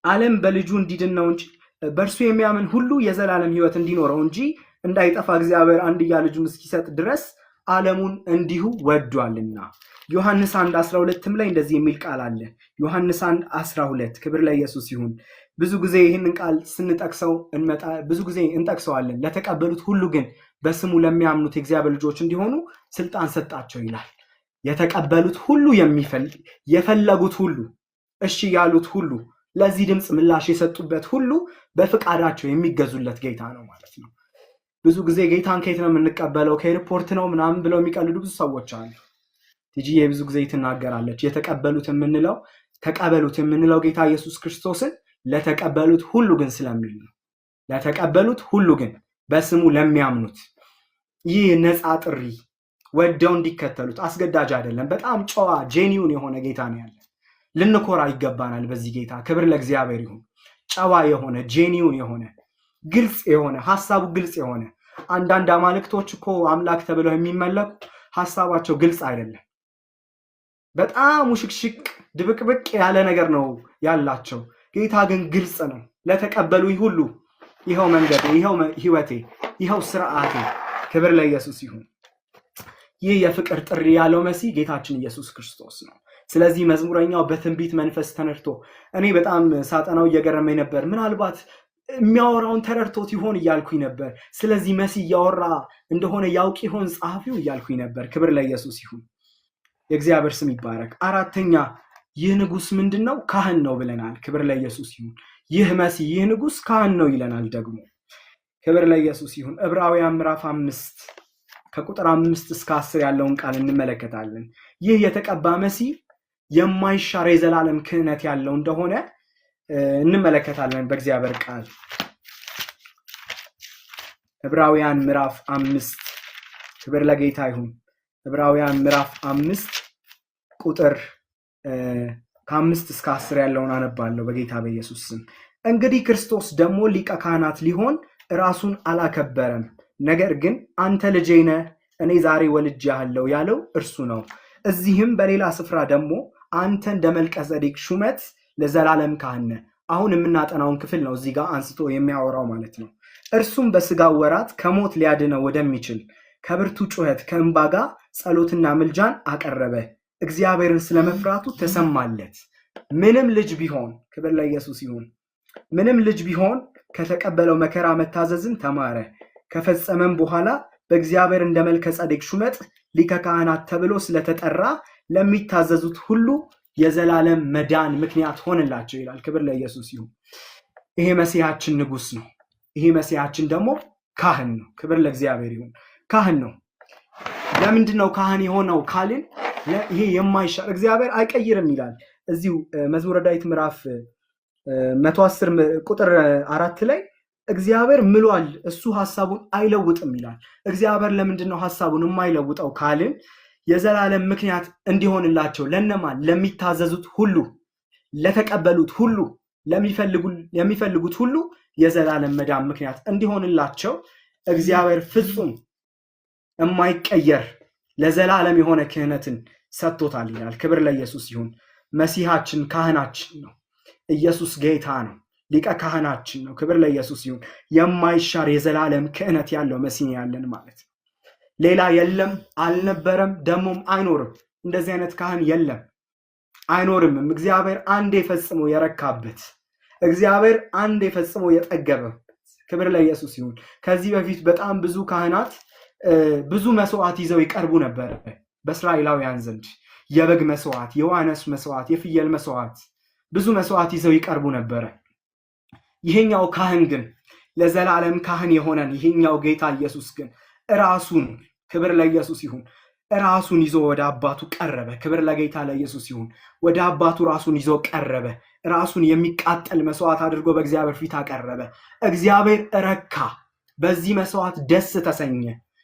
ዓለም በልጁ እንዲድን ነው እንጂ በእርሱ የሚያምን ሁሉ የዘላለም ሕይወት እንዲኖረው እንጂ እንዳይጠፋ እግዚአብሔር አንድያ ልጁን እስኪሰጥ ድረስ ዓለሙን እንዲሁ ወዷልና። ዮሐንስ 1:12ም ላይ እንደዚህ የሚል ቃል አለ። ዮሐንስ 1:12 ክብር ለኢየሱስ ይሁን። ብዙ ጊዜ ይህንን ቃል ስንጠቅሰው ብዙ ጊዜ እንጠቅሰዋለን። ለተቀበሉት ሁሉ ግን በስሙ ለሚያምኑት የእግዚአብሔር ልጆች እንዲሆኑ ስልጣን ሰጣቸው ይላል። የተቀበሉት ሁሉ የፈለጉት ሁሉ እሺ ያሉት ሁሉ ለዚህ ድምፅ ምላሽ የሰጡበት ሁሉ በፍቃዳቸው የሚገዙለት ጌታ ነው ማለት ነው። ብዙ ጊዜ ጌታን ከየት ነው የምንቀበለው? ከኤርፖርት ነው ምናምን ብለው የሚቀልዱ ብዙ ሰዎች አሉ። ቲጂዬ ብዙ ጊዜ ትናገራለች። ተቀበሉት የምንለው ጌታ ኢየሱስ ክርስቶስን ለተቀበሉት ሁሉ ግን ስለሚል ነው። ለተቀበሉት ሁሉ ግን በስሙ ለሚያምኑት። ይህ ነፃ ጥሪ ወደው እንዲከተሉት አስገዳጅ አይደለም። በጣም ጨዋ ጄኒውን የሆነ ጌታ ነው ያለን። ልንኮራ ይገባናል በዚህ ጌታ። ክብር ለእግዚአብሔር ይሁን። ጨዋ የሆነ ጄኒውን የሆነ ግልጽ የሆነ ሐሳቡ ግልጽ የሆነ አንዳንድ አማልክቶች እኮ አምላክ ተብለው የሚመለኩ ሐሳባቸው ግልጽ አይደለም። በጣም ውሽቅሽቅ ድብቅብቅ ያለ ነገር ነው ያላቸው። ጌታ ግን ግልጽ ነው። ለተቀበሉኝ ሁሉ ይኸው መንገዴ፣ ይኸው ህይወቴ፣ ይኸው ስርዓቴ። ክብር ለኢየሱስ ይሁን። ይህ የፍቅር ጥሪ ያለው መሲህ ጌታችን ኢየሱስ ክርስቶስ ነው። ስለዚህ መዝሙረኛው በትንቢት መንፈስ ተነድቶ እኔ በጣም ሳጠናው እየገረመኝ ነበር። ምናልባት የሚያወራውን ተረድቶት ይሆን እያልኩኝ ነበር። ስለዚህ መሲህ እያወራ እንደሆነ ያውቅ ይሆን ጸሐፊው እያልኩኝ ነበር። ክብር ለኢየሱስ ይሁን። የእግዚአብሔር ስም ይባረክ። አራተኛ ይህ ንጉስ ምንድነው? ካህን ነው ብለናል። ክብር ለኢየሱስ ይሁን። ይህ መሲህ ይህ ንጉስ ካህን ነው ይለናል ደግሞ። ክብር ለኢየሱስ ይሁን። ዕብራውያን ምዕራፍ 5 ከቁጥር 5 እስከ 10 ያለውን ቃል እንመለከታለን። ይህ የተቀባ መሲህ የማይሻር የዘላለም ክህነት ያለው እንደሆነ እንመለከታለን በእግዚአብሔር ቃል። ዕብራውያን ምዕራፍ 5 ክብር ለጌታ ይሁን። ዕብራውያን ምዕራፍ 5 ቁጥር ከ5 እስከ 10 ያለውን አነባለሁ በጌታ በኢየሱስ ስም። እንግዲህ ክርስቶስ ደግሞ ሊቀ ካህናት ሊሆን ራሱን አላከበረም፣ ነገር ግን አንተ ልጄ ነህ እኔ ዛሬ ወልጄሃለሁ ያለው እርሱ ነው። እዚህም በሌላ ስፍራ ደግሞ አንተ እንደ መልከጼዴቅ ሹመት ለዘላለም ካህን ነህ። አሁን የምናጠናውን ክፍል ነው እዚህ ጋር አንስቶ የሚያወራው ማለት ነው። እርሱም በስጋው ወራት ከሞት ሊያድነው ወደሚችል ከብርቱ ጩኸት ከእንባ ጋር ጸሎትና ምልጃን አቀረበ። እግዚአብሔርን ስለመፍራቱ ተሰማለት። ምንም ልጅ ቢሆን፣ ክብር ለኢየሱስ ይሁን፣ ምንም ልጅ ቢሆን ከተቀበለው መከራ መታዘዝን ተማረ። ከፈጸመም በኋላ በእግዚአብሔር እንደ መልከጼዴቅ ሹመት ሊቀ ካህናት ተብሎ ስለተጠራ ለሚታዘዙት ሁሉ የዘላለም መዳን ምክንያት ሆነላቸው ይላል። ክብር ለኢየሱስ ይሁን። ይሄ መሲሐችን ንጉስ ነው። ይሄ መሲሐችን ደግሞ ካህን ነው። ክብር ለእግዚአብሔር ይሁን። ካህን ነው። ለምንድን ነው ካህን የሆነው ካልን ይሄ የማይሻር እግዚአብሔር አይቀይርም ይላል። እዚሁ መዝሙረ ዳዊት ምዕራፍ 110 ቁጥር 4 ላይ እግዚአብሔር ምሏል እሱ ሐሳቡን አይለውጥም ይላል። እግዚአብሔር ለምንድን ነው ሐሳቡን የማይለውጠው ካልን የዘላለም ምክንያት እንዲሆንላቸው ለነማን? ለሚታዘዙት ሁሉ፣ ለተቀበሉት ሁሉ፣ ለሚፈልጉት ሁሉ የዘላለም መዳን ምክንያት እንዲሆንላቸው እግዚአብሔር ፍጹም የማይቀየር ለዘላለም የሆነ ክህነትን ሰጥቶታል ይላል። ክብር ለኢየሱስ ይሁን። መሲሐችን ካህናችን ነው። ኢየሱስ ጌታ ነው። ሊቀ ካህናችን ነው። ክብር ለኢየሱስ ይሁን። የማይሻር የዘላለም ክህነት ያለው መሲህ ያለን ማለት ነው። ሌላ የለም፣ አልነበረም፣ ደሞም አይኖርም። እንደዚህ አይነት ካህን የለም፣ አይኖርምም። እግዚአብሔር አንዴ ፈጽሞ የረካበት፣ እግዚአብሔር አንዴ ፈጽሞ የጠገበበት። ክብር ለኢየሱስ ይሁን። ከዚህ በፊት በጣም ብዙ ካህናት ብዙ መስዋዕት ይዘው ይቀርቡ ነበር በእስራኤላውያን ዘንድ። የበግ መስዋዕት፣ የዋነስ መስዋዕት፣ የፍየል መስዋዕት፣ ብዙ መስዋዕት ይዘው ይቀርቡ ነበረ። ይሄኛው ካህን ግን ለዘላለም ካህን የሆነን ይሄኛው ጌታ ኢየሱስ ግን ራሱን፣ ክብር ለኢየሱስ ይሁን፣ ራሱን ይዞ ወደ አባቱ ቀረበ። ክብር ለጌታ ለኢየሱስ ይሁን። ወደ አባቱ ራሱን ይዞ ቀረበ። ራሱን የሚቃጠል መስዋዕት አድርጎ በእግዚአብሔር ፊት አቀረበ። እግዚአብሔር ረካ፣ በዚህ መስዋዕት ደስ ተሰኘ።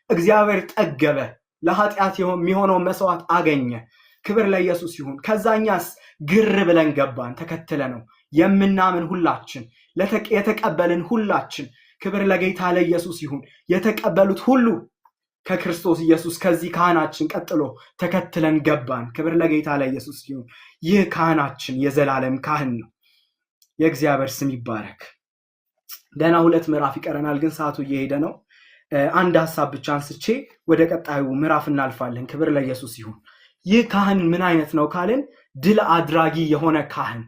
እግዚአብሔር ጠገበ፣ ለኃጢአት የሚሆነው መስዋዕት አገኘ። ክብር ለኢየሱስ ይሁን። ከዛኛስ ግር ብለን ገባን፣ ተከትለ ነው የምናምን ሁላችን፣ የተቀበልን ሁላችን። ክብር ለጌታ ለኢየሱስ ይሁን። የተቀበሉት ሁሉ ከክርስቶስ ኢየሱስ ከዚህ ካህናችን ቀጥሎ ተከትለን ገባን። ክብር ለጌታ ለኢየሱስ ይሁን። ይህ ካህናችን የዘላለም ካህን ነው። የእግዚአብሔር ስም ይባረክ። ገና 2 ምዕራፍ ይቀረናል፣ ግን ሰዓቱ እየሄደ ነው። አንድ ሐሳብ ብቻ አንስቼ ወደ ቀጣዩ ምዕራፍ እናልፋለን። ክብር ለኢየሱስ ይሁን። ይህ ካህን ምን አይነት ነው ካልን ድል አድራጊ የሆነ ካህን፣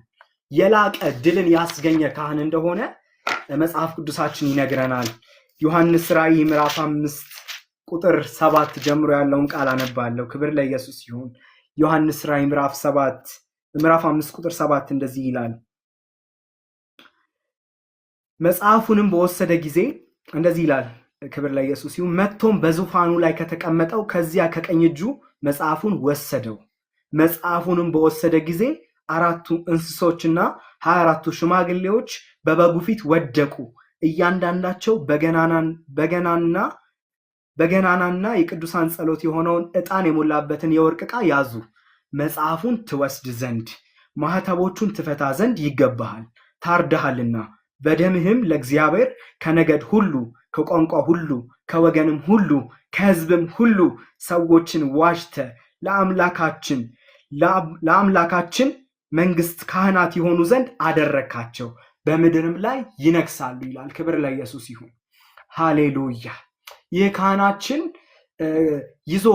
የላቀ ድልን ያስገኘ ካህን እንደሆነ መጽሐፍ ቅዱሳችን ይነግረናል። ዮሐንስ ራእይ ምዕራፍ 5 ቁጥር 7 ጀምሮ ያለውን ቃል አነባለሁ። ክብር ለኢየሱስ ይሁን። ዮሐንስ ራእይ ምዕራፍ 5 ቁጥር 7 እንደዚህ ይላል። መጽሐፉንም በወሰደ ጊዜ እንደዚህ ይላል። ክብር ለኢየሱስ ይሁን። መጥቶም በዙፋኑ ላይ ከተቀመጠው ከዚያ ከቀኝ እጁ መጽሐፉን ወሰደው። መጽሐፉንም በወሰደ ጊዜ 4ቱ እንስሶችና 24ቱ ሽማግሌዎች በበጉ ፊት ወደቁ። እያንዳንዳቸው በገናናና የቅዱሳን ጸሎት የሆነውን ዕጣን የሞላበትን የወርቅ ዕቃ ያዙ። መጽሐፉን ትወስድ ዘንድ ማህተቦቹን ትፈታ ዘንድ ይገባሃል፣ ታርደሃልና በደምህም ለእግዚአብሔር ከነገድ ሁሉ ከቋንቋ ሁሉ ከወገንም ሁሉ ከሕዝብም ሁሉ ሰዎችን ዋጅተ ለአምላካችን መንግስት ካህናት የሆኑ ዘንድ አደረካቸው፣ በምድርም ላይ ይነግሳሉ ይላል። ክብር ለኢየሱስ ይሁን። ሃሌሉያ። ይህ ካህናችን ይዞ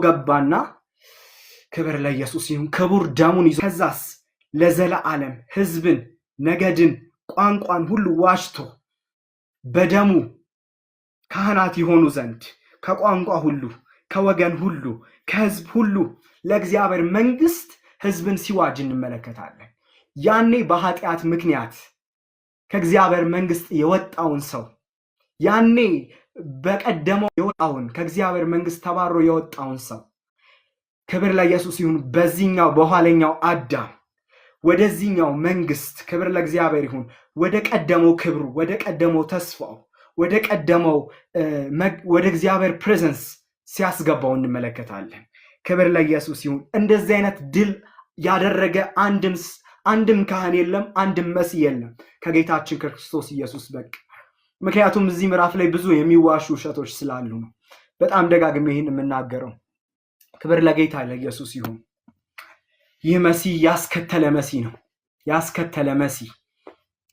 ገባና ክብር ለኢየሱስ ይሁን። ክቡር ደሙን ይዞ ከዛስ ለዘለዓለም ሕዝብን፣ ነገድን፣ ቋንቋን ሁሉ ዋጅቶ በደሙ ካህናት የሆኑ ዘንድ ከቋንቋ ሁሉ ከወገን ሁሉ ከሕዝብ ሁሉ ለእግዚአብሔር መንግስት ሕዝብን ሲዋጅ እንመለከታለን። ያኔ በኃጢአት ምክንያት ከእግዚአብሔር መንግስት የወጣውን ሰው ያኔ በቀደመው የወጣውን ከእግዚአብሔር መንግስት ተባሮ የወጣውን ሰው ክብር ለኢየሱስ ይሁን። በዚህኛው በኋለኛው አዳም ወደዚህኛው መንግስት ክብር ለእግዚአብሔር ይሁን፣ ወደ ቀደመው ክብሩ፣ ወደ ቀደመው ተስፋው፣ ወደ ቀደመው ወደ እግዚአብሔር ፕሬዘንስ ሲያስገባው እንመለከታለን። ክብር ለኢየሱስ ይሁን። እንደዚህ አይነት ድል ያደረገ አንድም ካህን የለም፣ አንድም መሲህ የለም ከጌታችን ክርስቶስ ኢየሱስ በቀር። ምክንያቱም እዚህ ምዕራፍ ላይ ብዙ የሚዋሹ ውሸቶች ስላሉ ነው በጣም ደጋግሜ ይህን የምናገረው። ክብር ለጌታ ለኢየሱስ ይሁን። ይህ መሲህ ያስከተለ መሲህ ነው፣ ያስከተለ መሲህ።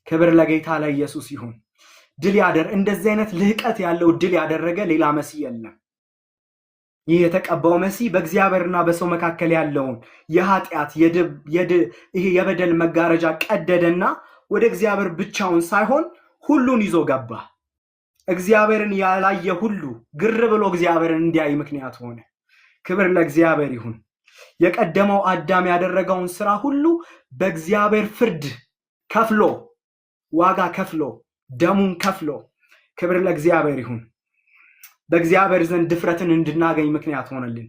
ክብር ለጌታ ለኢየሱስ ይሁን። እንደዚህ አይነት ልህቀት ያለው ድል ያደረገ ሌላ መሲህ የለም። ይህ የተቀባው መሲህ በእግዚአብሔርና በሰው መካከል ያለውን የኃጢአት ይሄ የበደል መጋረጃ ቀደደና ወደ እግዚአብሔር ብቻውን ሳይሆን ሁሉን ይዞ ገባ። እግዚአብሔርን ያላየ ሁሉ ግር ብሎ እግዚአብሔርን እንዲያይ ምክንያት ሆነ። ክብር ለእግዚአብሔር ይሁን። የቀደመው አዳም ያደረገውን ስራ ሁሉ በእግዚአብሔር ፍርድ ከፍሎ ዋጋ ከፍሎ ደሙን ከፍሎ ክብር ለእግዚአብሔር ይሁን በእግዚአብሔር ዘንድ ድፍረትን እንድናገኝ ምክንያት ሆነልን።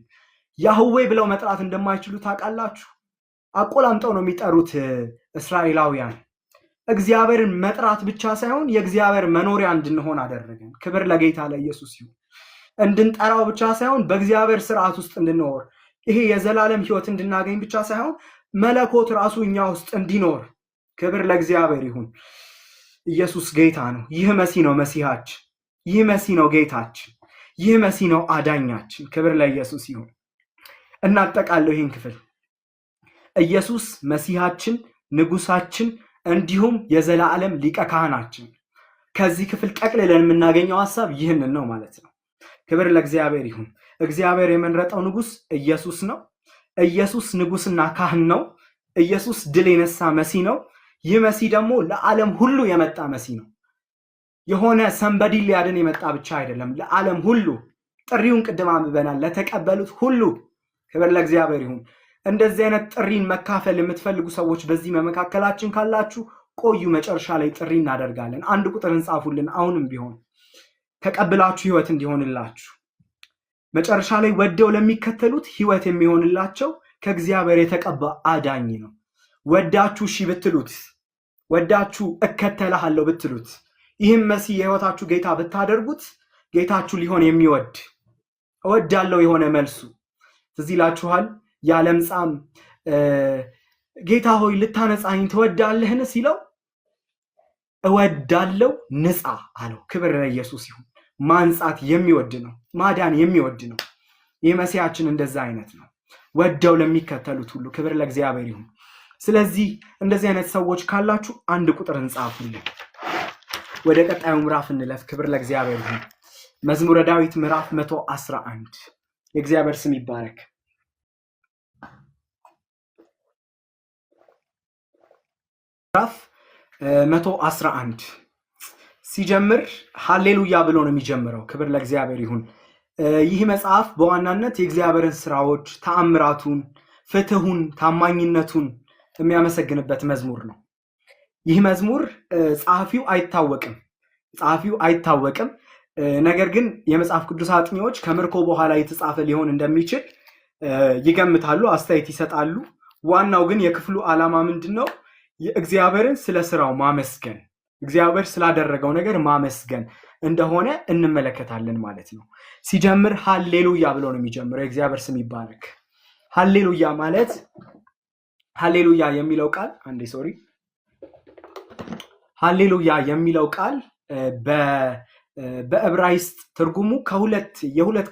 ያህዌ ብለው መጥራት እንደማይችሉ ታውቃላችሁ። አቆላምጠው ነው የሚጠሩት እስራኤላውያን። እግዚአብሔርን መጥራት ብቻ ሳይሆን የእግዚአብሔር መኖሪያ እንድንሆን አደረገን። ክብር ለጌታ ለኢየሱስ ይሁን። እንድንጠራው ብቻ ሳይሆን በእግዚአብሔር ስርዓት ውስጥ እንድንኖር፣ ይሄ የዘላለም ህይወት እንድናገኝ ብቻ ሳይሆን መለኮት ራሱ እኛ ውስጥ እንዲኖር፣ ክብር ለእግዚአብሔር ይሁን። ኢየሱስ ጌታ ነው። ይህ መሲህ ነው መሲሃችን። ይህ መሲህ ነው ጌታችን። ይህ መሲህ ነው አዳኛችን። ክብር ለኢየሱስ ይሁን። እናጠቃለው ይህን ክፍል። ኢየሱስ መሲሃችን፣ ንጉሳችን እንዲሁም የዘላለም ሊቀ ካህናችን። ከዚህ ክፍል ጠቅልለን የምናገኘው ሐሳብ ይህንን ነው ማለት ነው። ክብር ለእግዚአብሔር ይሁን። እግዚአብሔር የመረጠው ንጉስ ኢየሱስ ነው። ኢየሱስ ንጉስና ካህን ነው። ኢየሱስ ድል የነሳ መሲህ ነው። ይህ መሲህ ደግሞ ለዓለም ሁሉ የመጣ መሲህ ነው። የሆነ ሰንበዲ ሊያድን የመጣ ብቻ አይደለም፣ ለዓለም ሁሉ ጥሪውን ቅድም አንብበናል። ለተቀበሉት ሁሉ ክብር ለእግዚአብሔር ይሁን። እንደዚህ አይነት ጥሪን መካፈል የምትፈልጉ ሰዎች በዚህ መካከላችን ካላችሁ ቆዩ፣ መጨረሻ ላይ ጥሪ እናደርጋለን። አንድ ቁጥር እንጻፉልን። አሁንም ቢሆን ተቀብላችሁ ህይወት እንዲሆንላችሁ፣ መጨረሻ ላይ ወደው ለሚከተሉት ህይወት የሚሆንላቸው ከእግዚአብሔር የተቀባ አዳኝ ነው። ወዳችሁ እሺ ብትሉት፣ ወዳችሁ እከተልሃለሁ ብትሉት፣ ይህም መሲህ የህይወታችሁ ጌታ ብታደርጉት፣ ጌታችሁ ሊሆን የሚወድ እወዳለሁ የሆነ መልሱ ትዝ ይላችኋል። ያለምጻም ጌታ ሆይ ልታነጻኝ ትወዳለህን ሲለው እወዳለሁ ንጻ አለው። ክብር ለኢየሱስ ይሁን። ማንጻት የሚወድ ነው፣ ማዳን የሚወድ ነው። ይህ መሲያችን እንደዛ አይነት ነው፣ ወደው ለሚከተሉት ሁሉ። ክብር ለእግዚአብሔር ይሁን። ስለዚህ እንደዚህ አይነት ሰዎች ካላችሁ አንድ ቁጥር እንጻፉልን። ወደ ቀጣዩ ምዕራፍ እንለፍ። ክብር ለእግዚአብሔር ይሁን። መዝሙረ ዳዊት ምዕራፍ 111 የእግዚአብሔር ስም ይባረክ። ምዕራፍ 111 ሲጀምር ሃሌሉያ ብሎ ነው የሚጀምረው። ክብር ለእግዚአብሔር ይሁን። ይህ መጽሐፍ በዋናነት የእግዚአብሔርን ስራዎች፣ ተአምራቱን፣ ፍትሁን፣ ታማኝነቱን የሚያመሰግንበት መዝሙር ነው። ይህ መዝሙር ጸሐፊው አይታወቅም። ነገር ግን የመጽሐፍ ቅዱስ አጥኚዎች ከምርኮ በኋላ የተጻፈ ሊሆን እንደሚችል ይገምታሉ፣ አስተያየት ይሰጣሉ። ዋናው ግን የክፍሉ ዓላማ ምንድነው? የእግዚአብሔርን ስለ ስራው ማመስገን፣ እግዚአብሔር ስላደረገው ነገር ማመስገን እንደሆነ እንመለከታለን ማለት ነው። ሲጀምር ሃሌሉያ ብሎ ነው የሚጀምረው። የእግዚአብሔር ስም ይባረክ። ሃሌሉያ ማለት ሃሌሉያ የሚለው ቃል ሃሌሉያ የሚለው ቃል በዕብራይስጥ ትርጉሙ የሁለት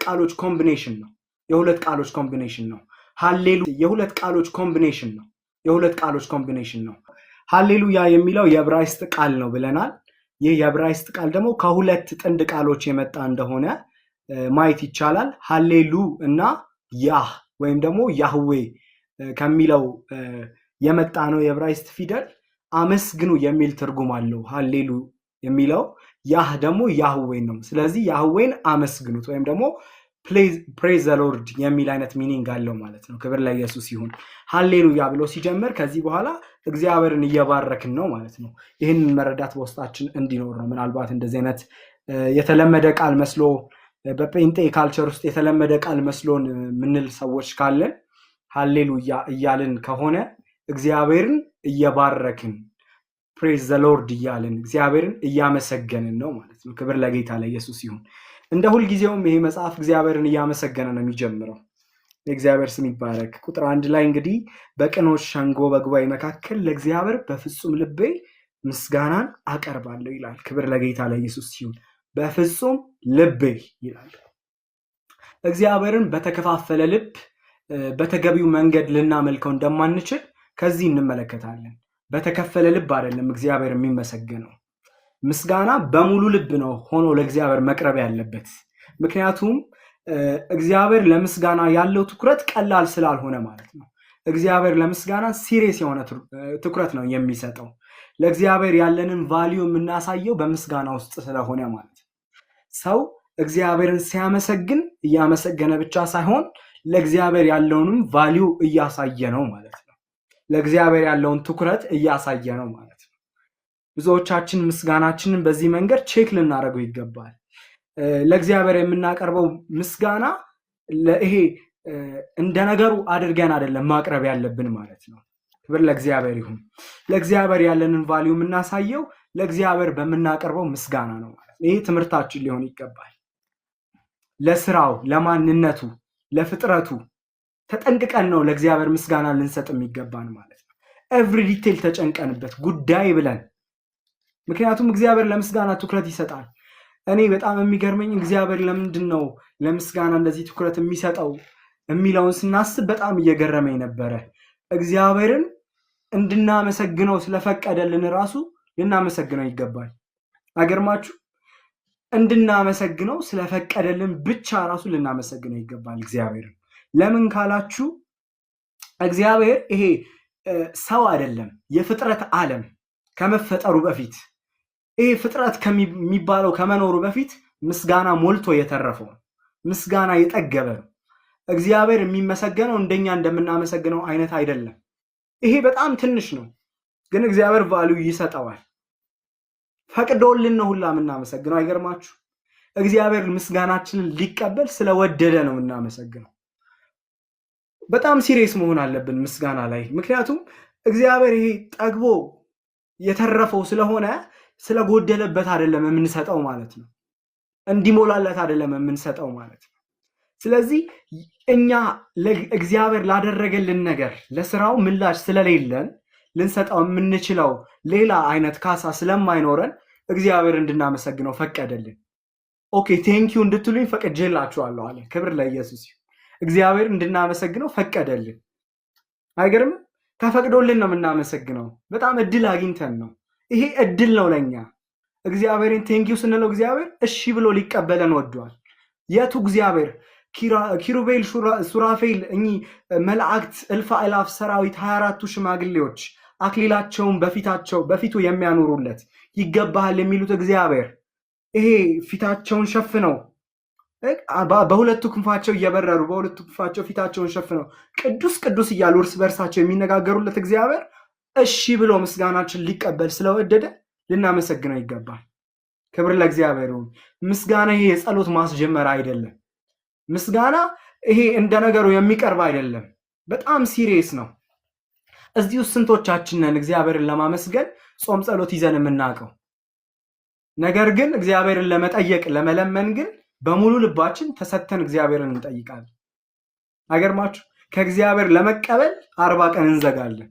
ቃሎች ኮምቢኔሽን ነው። ሃሌሉያ የሚለው የዕብራይስጥ ቃል ነው ብለናል። ይህ የዕብራይስጥ ቃል ደግሞ ከሁለት ጥንድ ቃሎች የመጣ እንደሆነ ማየት ይቻላል። ሃሌሉ እና ያህ ወይም ደግሞ ያህዌ ከሚለው የመጣ ነው የዕብራይስጥ ፊደል። አመስግኑ የሚል ትርጉም አለው ሃሌሉ የሚለው። ያህ ደግሞ ያህዌን ነው። ስለዚህ ያህዌን አመስግኑት ወይም ደግሞ ፕሬዝ ዘ ሎርድ የሚል አይነት ሚኒንግ አለው ማለት ነው። ክብር ለኢየሱስ ይሁን። ሃሌሉያ ብሎ ሲጀምር ከዚህ በኋላ እግዚአብሔርን እየባረክን ነው ማለት ነው። ይህንን መረዳት በውስጣችን እንዲኖር ነው። ምናልባት እንደዚህ አይነት የተለመደ ቃል መስሎ በጴንጤ ካልቸር ውስጥ የተለመደ ቃል መስሎን ምንል ሰዎች ካለን ሃሌሉያ እያልን ከሆነ እግዚአብሔርን እየባረክን ፕሬዝ ዘ ሎርድ እያልን እግዚአብሔርን እያመሰገንን ነው ማለት ነው። ክብር ለጌታ ለኢየሱስ ይሁን። እንደ ሁልጊዜውም ይሄ መጽሐፍ እግዚአብሔርን እያመሰገነ ነው የሚጀምረው። የእግዚአብሔር ስም ይባረክ። ቁጥር 1 ላይ እንግዲህ በቅኖች ሸንጎ በጉባኤ መካከል ለእግዚአብሔር በፍጹም ልቤ ምስጋናን አቀርባለሁ ይላል። ክብር ለጌታ ለኢየሱስ ይሁን። በፍጹም ልቤ ይላል። እግዚአብሔርን በተከፋፈለ ልብ በተገቢው መንገድ ልናመልከው እንደማንችል ከዚህ እንመለከታለን። በተከፈለ ልብ አይደለም እግዚአብሔር የሚመሰገነው። ምስጋና በሙሉ ልብ ነው ሆኖ ለእግዚአብሔር መቅረብ ያለበት። ምክንያቱም እግዚአብሔር ለምስጋና ያለው ትኩረት ቀላል ስላልሆነ ማለት ነው። እግዚአብሔር ለምስጋና ሲሪየስ የሆነ ትኩረት ነው የሚሰጠው። ለእግዚአብሔር ያለንን ቫልዩ የምናሳየው በምስጋና ውስጥ ስለሆነ ማለት ነው። ሰው እግዚአብሔርን ሲያመሰግን እያመሰገነ ብቻ ሳይሆን ለእግዚአብሔር ያለውንም ቫልዩ እያሳየ ነው ማለት ነው። ለእግዚአብሔር ያለውን ትኩረት እያሳየ ነው ማለት ነው። ብዙዎቻችን ምስጋናችንን በዚህ መንገድ ቼክ ልናደርገው ይገባል። ለእግዚአብሔር የምናቀርበው ምስጋና ይሄ እንደ ነገሩ አድርገን አይደለም ማቅረብ ያለብን ማለት ነው። ክብር ለእግዚአብሔር ይሁን። ለእግዚአብሔር ያለንን ቫልዩ የምናሳየው ለእግዚአብሔር በምናቀርበው ምስጋና ነው ማለት ነው። ይሄ ትምህርታችን ሊሆን ይገባል። ለስራው፣ ለማንነቱ፣ ለፍጥረቱ ተጠንቅቀን ነው ለእግዚአብሔር ምስጋና ልንሰጥ የሚገባን ማለት ነው። ኤቭሪ ዲቴል ተጨንቀንበት ጉዳይ ብለን። ምክንያቱም እግዚአብሔር ለምስጋና ትኩረት ይሰጣል። እኔ በጣም የሚገርመኝ እግዚአብሔር ለምንድን ነው ለምስጋና እንደዚህ ትኩረት የሚሰጠው የሚለውን ስናስብ በጣም እየገረመኝ ነበረ። እግዚአብሔርን እንድናመሰግነው ስለፈቀደልን ራሱ ልናመሰግነው ይገባል። አይገርማችሁ? እንድናመሰግነው ስለፈቀደልን ብቻ ራሱ ልናመሰግነው ይገባል እግዚአብሔርን። ለምን ካላችሁ እግዚአብሔር ይሄ ሰው አይደለም። የፍጥረት ዓለም ከመፈጠሩ በፊት ይሄ ፍጥረት ከሚባለው ከመኖሩ በፊት ምስጋና ሞልቶ የተረፈው ምስጋና የጠገበ ነው። እግዚአብሔር የሚመሰገነው እንደኛ እንደምናመሰግነው አይነት አይደለም። ይሄ በጣም ትንሽ ነው፣ ግን እግዚአብሔር ቫልዩ ይሰጠዋል። ፈቅዶልን ነው ሁላ የምናመሰግነው። አይገርማችሁ? እግዚአብሔር ምስጋናችንን ሊቀበል ስለወደደ ነው የምናመሰግነው። በጣም ሲሪየስ መሆን አለብን ምስጋና ላይ። ምክንያቱም እግዚአብሔር ይሄ ጠግቦ የተረፈው ስለሆነ ስለጎደለበት አይደለም የምንሰጠው ማለት ነው። እንዲሞላለት አይደለም የምንሰጠው ማለት ነው። ስለዚህ እኛ እግዚአብሔር ላደረገልን ነገር ለስራው ምላሽ ስለሌለን ልንሰጠው የምንችለው ሌላ አይነት ካሳ ስለማይኖረን እግዚአብሔር እንድናመሰግነው ፈቀደልን። ኦኬ ቴንኪዩ እንድትሉኝ ፈቅጄላችኋለሁ አለ። ክብር ለኢየሱስ ይሁን። እግዚአብሔር እንድናመሰግነው ፈቀደልን። አይገርም? ተፈቅዶልን ነው የምናመሰግነው። በጣም እድል አግኝተን ነው። ይሄ እድል ነው ለኛ። እግዚአብሔርን ቴንኪዩ ስንለው እግዚአብሔር እሺ ብሎ ሊቀበለን ወዷል። የቱ እግዚአብሔር? ኪሩቤል፣ ሱራፌል፣ እኚህ መላእክት፣ እልፍ አእላፍ ሰራዊት 24ቱ ሽማግሌዎች አክሊላቸውን በፊቱ የሚያኖሩለት ይገባሃል የሚሉት እግዚአብሔር ይሄ ፊታቸውን ሸፍነው በሁለቱ ክንፋቸው እየበረሩ በሁለቱ ክንፋቸው ፊታቸውን ሸፍነው ቅዱስ ቅዱስ እያሉ እርስ በርሳቸው የሚነጋገሩለት እግዚአብሔር እሺ ብሎ ምስጋናችን ሊቀበል ስለወደደ ልናመሰግነው ይገባል። ክብር ለእግዚአብሔር ይሁን። ምስጋና ይሄ የጸሎት ማስጀመር አይደለም። ምስጋና ይሄ እንደ ነገሩ የሚቀርብ አይደለም። በጣም ሲሪየስ ነው። እዚህ ውስጥ ስንቶቻችን ነን እግዚአብሔርን ለማመስገን ጾም ጸሎት ይዘን የምናውቀው? ነገር ግን እግዚአብሔርን ለመጠየቅ ለመለመን ግን በሙሉ ልባችን ተሰተን እግዚአብሔርን እንጠይቃለን። አይገርማችሁ? ከእግዚአብሔር ለመቀበል 40 ቀን እንዘጋለን።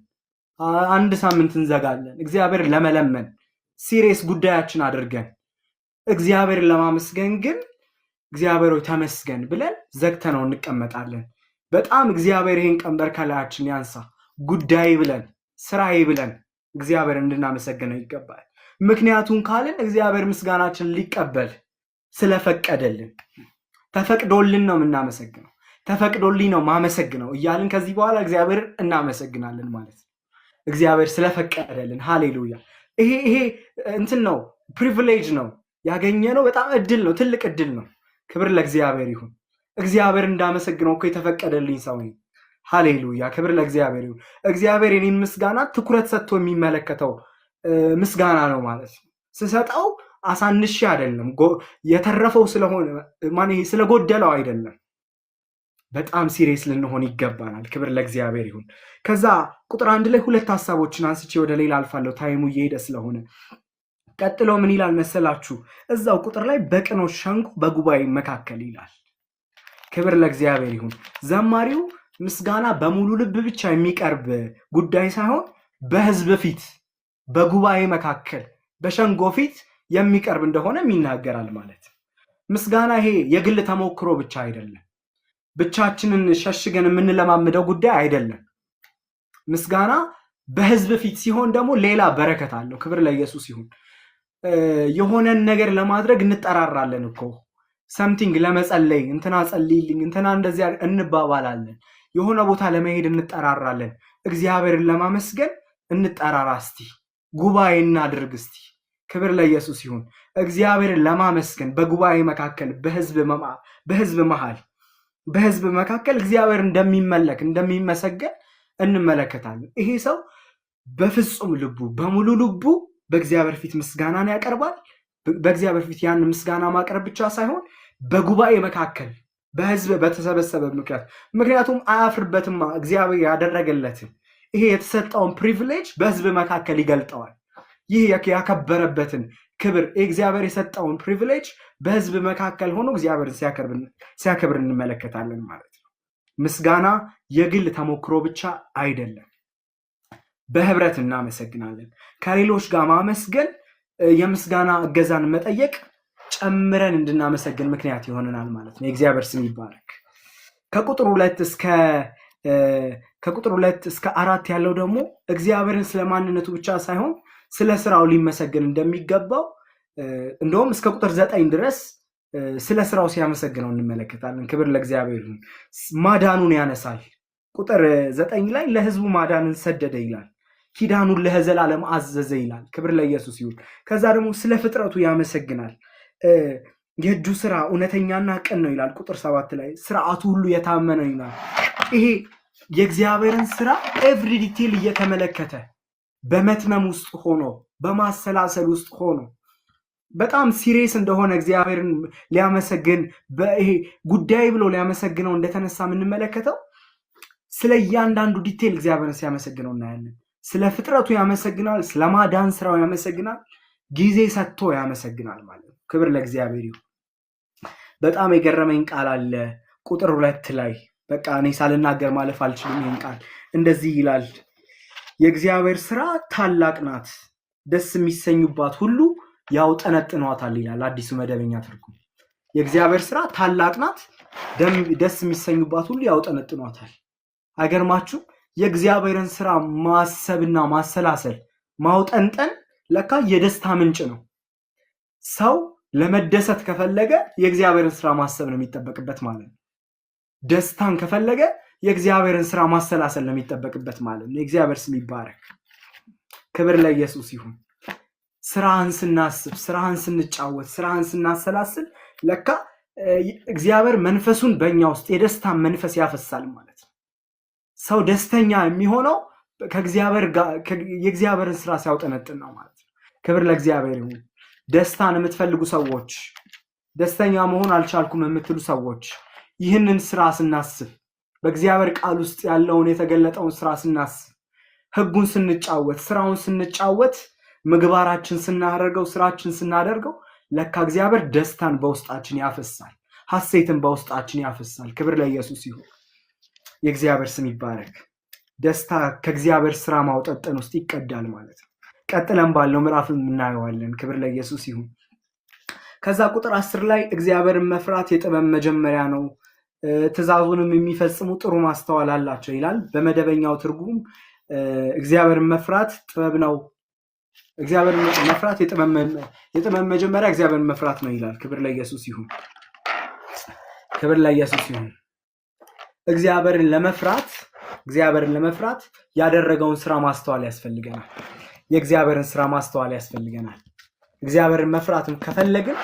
አንድ ሳምንት እንዘጋለን። እግዚአብሔር ለመለመን ሲሪየስ ጉዳያችን አድርገን እግዚአብሔርን ለማመስገን ግን እግዚአብሔር ሆይ ተመስገን ብለን ዘግተነው እንቀመጣለን። በጣም እግዚአብሔር ይሄን ቀንበር ከላያችን ያንሳ። ጉዳይ ብለን ስራዬ ብለን እግዚአብሔር እንድናመሰግነው ይገባል። ምክንያቱም ካልን እግዚአብሔር ምስጋናችን ሊቀበል ስለፈቀደልን ተፈቅዶልን ነው የምናመሰግነው። ተፈቅዶልኝ ነው ማመሰግነው እያልን ከዚህ በኋላ እግዚአብሔር እናመሰግናለን ማለት ነው። እግዚአብሔር ስለፈቀደልን ሃሌሉያ። ይሄ እንትን ነው፣ ፕሪቪሌጅ ነው ያገኘነው። በጣም እድል ነው፣ ትልቅ እድል ነው። ክብር ለእግዚአብሔር ይሁን። እግዚአብሔር እንዳመሰግነው እኮ የተፈቀደልኝ ሰው ነኝ። ሃሌሉያ፣ ክብር ለእግዚአብሔር ይሁን። እግዚአብሔር የኔን ምስጋና ትኩረት ሰጥቶ የሚመለከተው ምስጋና ነው ማለት ነው። ስሰጠው አሳንሼ አይደለም፣ የተረፈው ስለሆነ ማን ይሄ ስለጎደለው አይደለም። በጣም ሲሪየስ ልንሆን ይገባናል። ክብር ለእግዚአብሔር ይሁን። ከዛ ቁጥር 1 ላይ ሁለት ሐሳቦችን አንስቼ ወደ ሌላ አልፋለሁ፣ ታይሙ እየሄደ ስለሆነ። ቀጥሎ ምን ይላል መሰላችሁ? እዛው ቁጥር ላይ በቅኖች ሸንጎ በጉባኤ መካከል ይላል። ክብር ለእግዚአብሔር ይሁን። ዘማሪው ምስጋና በሙሉ ልብ ብቻ የሚቀርብ ጉዳይ ሳይሆን በህዝብ ፊት፣ በጉባኤ መካከል፣ በሸንጎ ፊት የሚቀርብ እንደሆነም ይናገራል ማለት። ምስጋና ይሄ የግል ተሞክሮ ብቻ አይደለም። ብቻችንን ሸሽገን የምንለማምደው ጉዳይ አይደለም። ምስጋና በህዝብ ፊት ሲሆን ደግሞ ሌላ በረከት አለው። ክብር ለኢየሱስ ይሁን። የሆነን ነገር ለማድረግ እንጠራራለን እኮ ሰምቲንግ ለመጸለይ እንትና ጸልይልኝ እንትና እንደዚያ እንባባላለን። የሆነ ቦታ ለመሄድ እንጠራራለን። እግዚአብሔርን ለማመስገን እንጠራራ እስቲ፣ ጉባኤ እናድርግ እስቲ። ክብር ለኢየሱስ ይሁን። እግዚአብሔርን ለማመስገን በጉባኤ መካከል፣ በህዝብ መካከል እግዚአብሔር እንደሚመለክ እንደሚመሰገን እንመለከታለን። ይሄ ሰው በፍጹም ልቡ በሙሉ ልቡ በእግዚአብሔር ፊት ምስጋናን ያቀርባል። በእግዚአብሔር ፊት ያን ምስጋና ማቅረብ ብቻ ሳይሆን በጉባኤ መካከል በህዝብ በተሰበሰበ ምክንያቱም አያፍርበትም። እግዚአብሔር ያደረገለትን ይሄ የተሰጠውን ፕሪቪሌጅ በህዝብ መካከል ይገልጠዋል። ይህ ያከበረበትን ክብር እግዚአብሔር የሰጠውን ፕሪቪሌጅ በህዝብ መካከል ሆኖ እግዚአብሔርን ሲያከብር እንመለከታለን ማለት ነው። ምስጋና የግል ተሞክሮ ብቻ አይደለም። በህብረት እናመሰግናለን። ከሌሎች ጋር ማመስገን የምስጋና እገዛን መጠየቅ ጨምረን እንድናመሰግን ምክንያት ይሆነናል ማለት ነው። የእግዚአብሔር ስም ይባረክ። ከቁጥር 2 እስከ 4 ያለው ደግሞ እግዚአብሔርን ስለማንነቱ ብቻ ሳይሆን ስለ ስራው ሊመሰገን እንደሚገባው እንደውም እስከ ቁጥር 9 ድረስ ስለ ስራው ሲያመሰግነው እንመለከታለን። ክብር ለእግዚአብሔር ይሁን። ማዳኑን ያነሳል። ቁጥር 9 ላይ ለህዝቡ ማዳንን ሰደደ ይላል። ኪዳኑን ለዘላለም አዘዘ ይላል። ክብር ለኢየሱስ ይሁን። ከዛ ደግሞ ስለ ፍጥረቱ ያመሰግናል። የእጁ ስራ እውነተኛና ቅን ነው ይላል። ቁጥር 7 ላይ ስርዓቱ ሁሉ የታመነ ይላል። ይሄ የእግዚአብሔርን ስራ ኤቭሪ ዲቴል እየተመለከተ በመትመም ውስጥ ሆኖ በማሰላሰል ውስጥ ሆኖ በጣም ሲሪየስ እንደሆነ እግዚአብሔርን ሊያመሰግን ይሄ ጉዳይ ብሎ ሊያመሰግነው እንደተነሳ የምንመለከተው ስለ እያንዳንዱ ዲቴል እግዚአብሔርን ሲያመሰግነው እናያለን። ስለ ፍጥረቱ ያመሰግናል፣ ስለ ማዳን ስራው ያመሰግናል፣ ጊዜ ሰጥቶ ያመሰግናል ማለት ነው። ክብር ለእግዚአብሔር ይሁን። በጣም የገረመኝ ቃል አለ ቁጥር 2 ላይ። በቃ እኔ ሳልናገር ማለፍ አልችልም። ይህን ቃል እንደዚህ ይላል፣ የእግዚአብሔር ስራ ታላቅ ናት፣ ደስ የሚሰኙባት ሁሉ ያውጠነጥኗታል ይላል አዲሱ መደበኛ ትርጉም። የእግዚአብሔር ስራ ታላቅ ናት፣ ደስ የሚሰኙባት ሁሉ ያውጠነጥኗታል። አይገርማችሁ? የእግዚአብሔርን ስራ ማሰብና ማሰላሰል ማውጠንጠን ለካ የደስታ ምንጭ ነው። ሰው ለመደሰት ከፈለገ የእግዚአብሔርን ስራ ማሰብ ነው የሚጠበቅበት ማለት ነው። ደስታን ከፈለገ የእግዚአብሔርን ስራ ማሰላሰል ነው የሚጠበቅበት ማለት ነው። የእግዚአብሔር ስም ይባረክ። ክብር ለኢየሱስ ይሁን። ስራህን ስናስብ፣ ስራህን ስንጫወት፣ ስራህን ስናሰላስል ለካ እግዚአብሔር መንፈሱን በእኛ ውስጥ የደስታን መንፈስ ያፈሳል ማለት ነው። ሰው ደስተኛ የሚሆነው የእግዚአብሔርን ስራ ሲያውጠነጥን ነው ማለት ነው። ክብር ለእግዚአብሔር ይሁን። ደስታን የምትፈልጉ ሰዎች፣ ደስተኛ መሆን አልቻልኩም የምትሉ ሰዎች ይህንን ስራ ስናስብ፣ በእግዚአብሔር ቃል ውስጥ ያለውን የተገለጠውን ስራ ስናስብ፣ ህጉን ስንጫወት፣ ስራውን ስንጫወት፣ ምግባራችን ስናደርገው፣ ስራችን ስናደርገው ለካ እግዚአብሔር ደስታን በውስጣችን ያፈሳል፣ ሐሴትን በውስጣችን ያፈሳል። ክብር ለኢየሱስ ይሁን። የእግዚአብሔር ስም ይባረክ። ደስታ ከእግዚአብሔር ስራ ማውጣጠን ውስጥ ይቀዳል ማለት ነው። ቀጥለን ባለው ምዕራፍ እናየዋለን። ክብር ለኢየሱስ ይሁን። ከዛ ቁጥር 10 ላይ እግዚአብሔርን መፍራት የጥበብ መጀመሪያ ነው፣ ትእዛዙንም የሚፈጽሙ ጥሩ ማስተዋል አላቸው ይላል። በመደበኛው ትርጉም እግዚአብሔርን መፍራት ጥበብ ነው፣ እግዚአብሔርን መፍራት የጥበብ መጀመሪያ እግዚአብሔርን መፍራት ነው ይላል። ክብር ለኢየሱስ ይሁን። ክብር ለኢየሱስ ይሁን። እግዚአብሔርን ለመፍራት ያደረገውን ስራ ማስተዋል ያስፈልገናል። የእግዚአብሔርን ስራ ማስተዋል ያስፈልገናል። እግዚአብሔርን መፍራትም ከፈለግን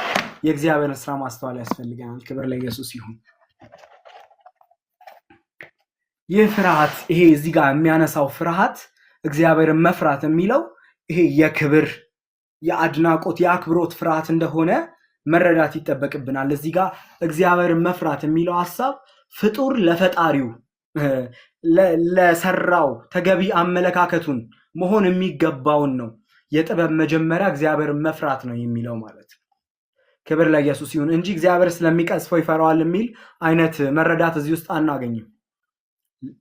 የእግዚአብሔርን ስራ ማስተዋል ያስፈልገናል። ክብር ለኢየሱስ ይሁን። ይህ ፍርሃት፣ ይሄ እዚህ ጋር የሚያነሳው ፍርሃት እግዚአብሔርን መፍራት የሚለው ይሄ የክብር፣ የአድናቆት፣ የአክብሮት ፍርሃት እንደሆነ መረዳት ይጠበቅብናል። እዚህ ጋር እግዚአብሔርን መፍራት የሚለው ሐሳብ ፍጡር ለፈጣሪው ለሰራው ተገቢ አመለካከቱን መሆን የሚገባውን ነው። የጥበብ መጀመሪያ እግዚአብሔርን መፍራት ነው የሚለው ማለት ነው። ክብር ለኢየሱስ ይሁን እንጂ እግዚአብሔር ስለሚቀስፈው ይፈራዋል የሚል አይነት መረዳት እዚህ ውስጥ አናገኝም።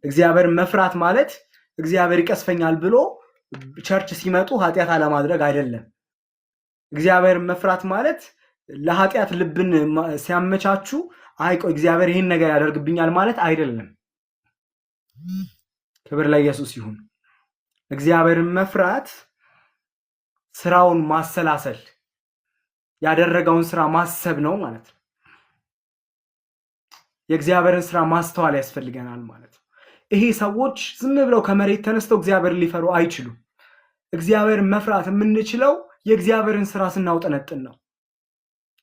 እግዚአብሔርን መፍራት ማለት እግዚአብሔር ይቀስፈኛል ብሎ ቸርች ሲመጡ ኃጢአት አለማድረግ አይደለም። እግዚአብሔርን መፍራት ማለት ለኃጢአት ልብን ሲያመቻቹ አይ ቆይ እግዚአብሔር ይህን ነገር ያደርግብኛል ማለት አይደለም። ክብር ለኢየሱስ ይሁን። እግዚአብሔርን መፍራት ስራውን ማሰላሰል፣ ያደረገውን ስራ ማሰብ ነው ማለት ነው። የእግዚአብሔርን ስራ ማስተዋል ያስፈልገናል ማለት ነው። ይሄ ሰዎች ዝም ብለው ከመሬት ተነስተው እግዚአብሔርን ሊፈሩ አይችሉም። እግዚአብሔርን መፍራት የምንችለው የእግዚአብሔርን ስራ ስናውጠነጥን ነው።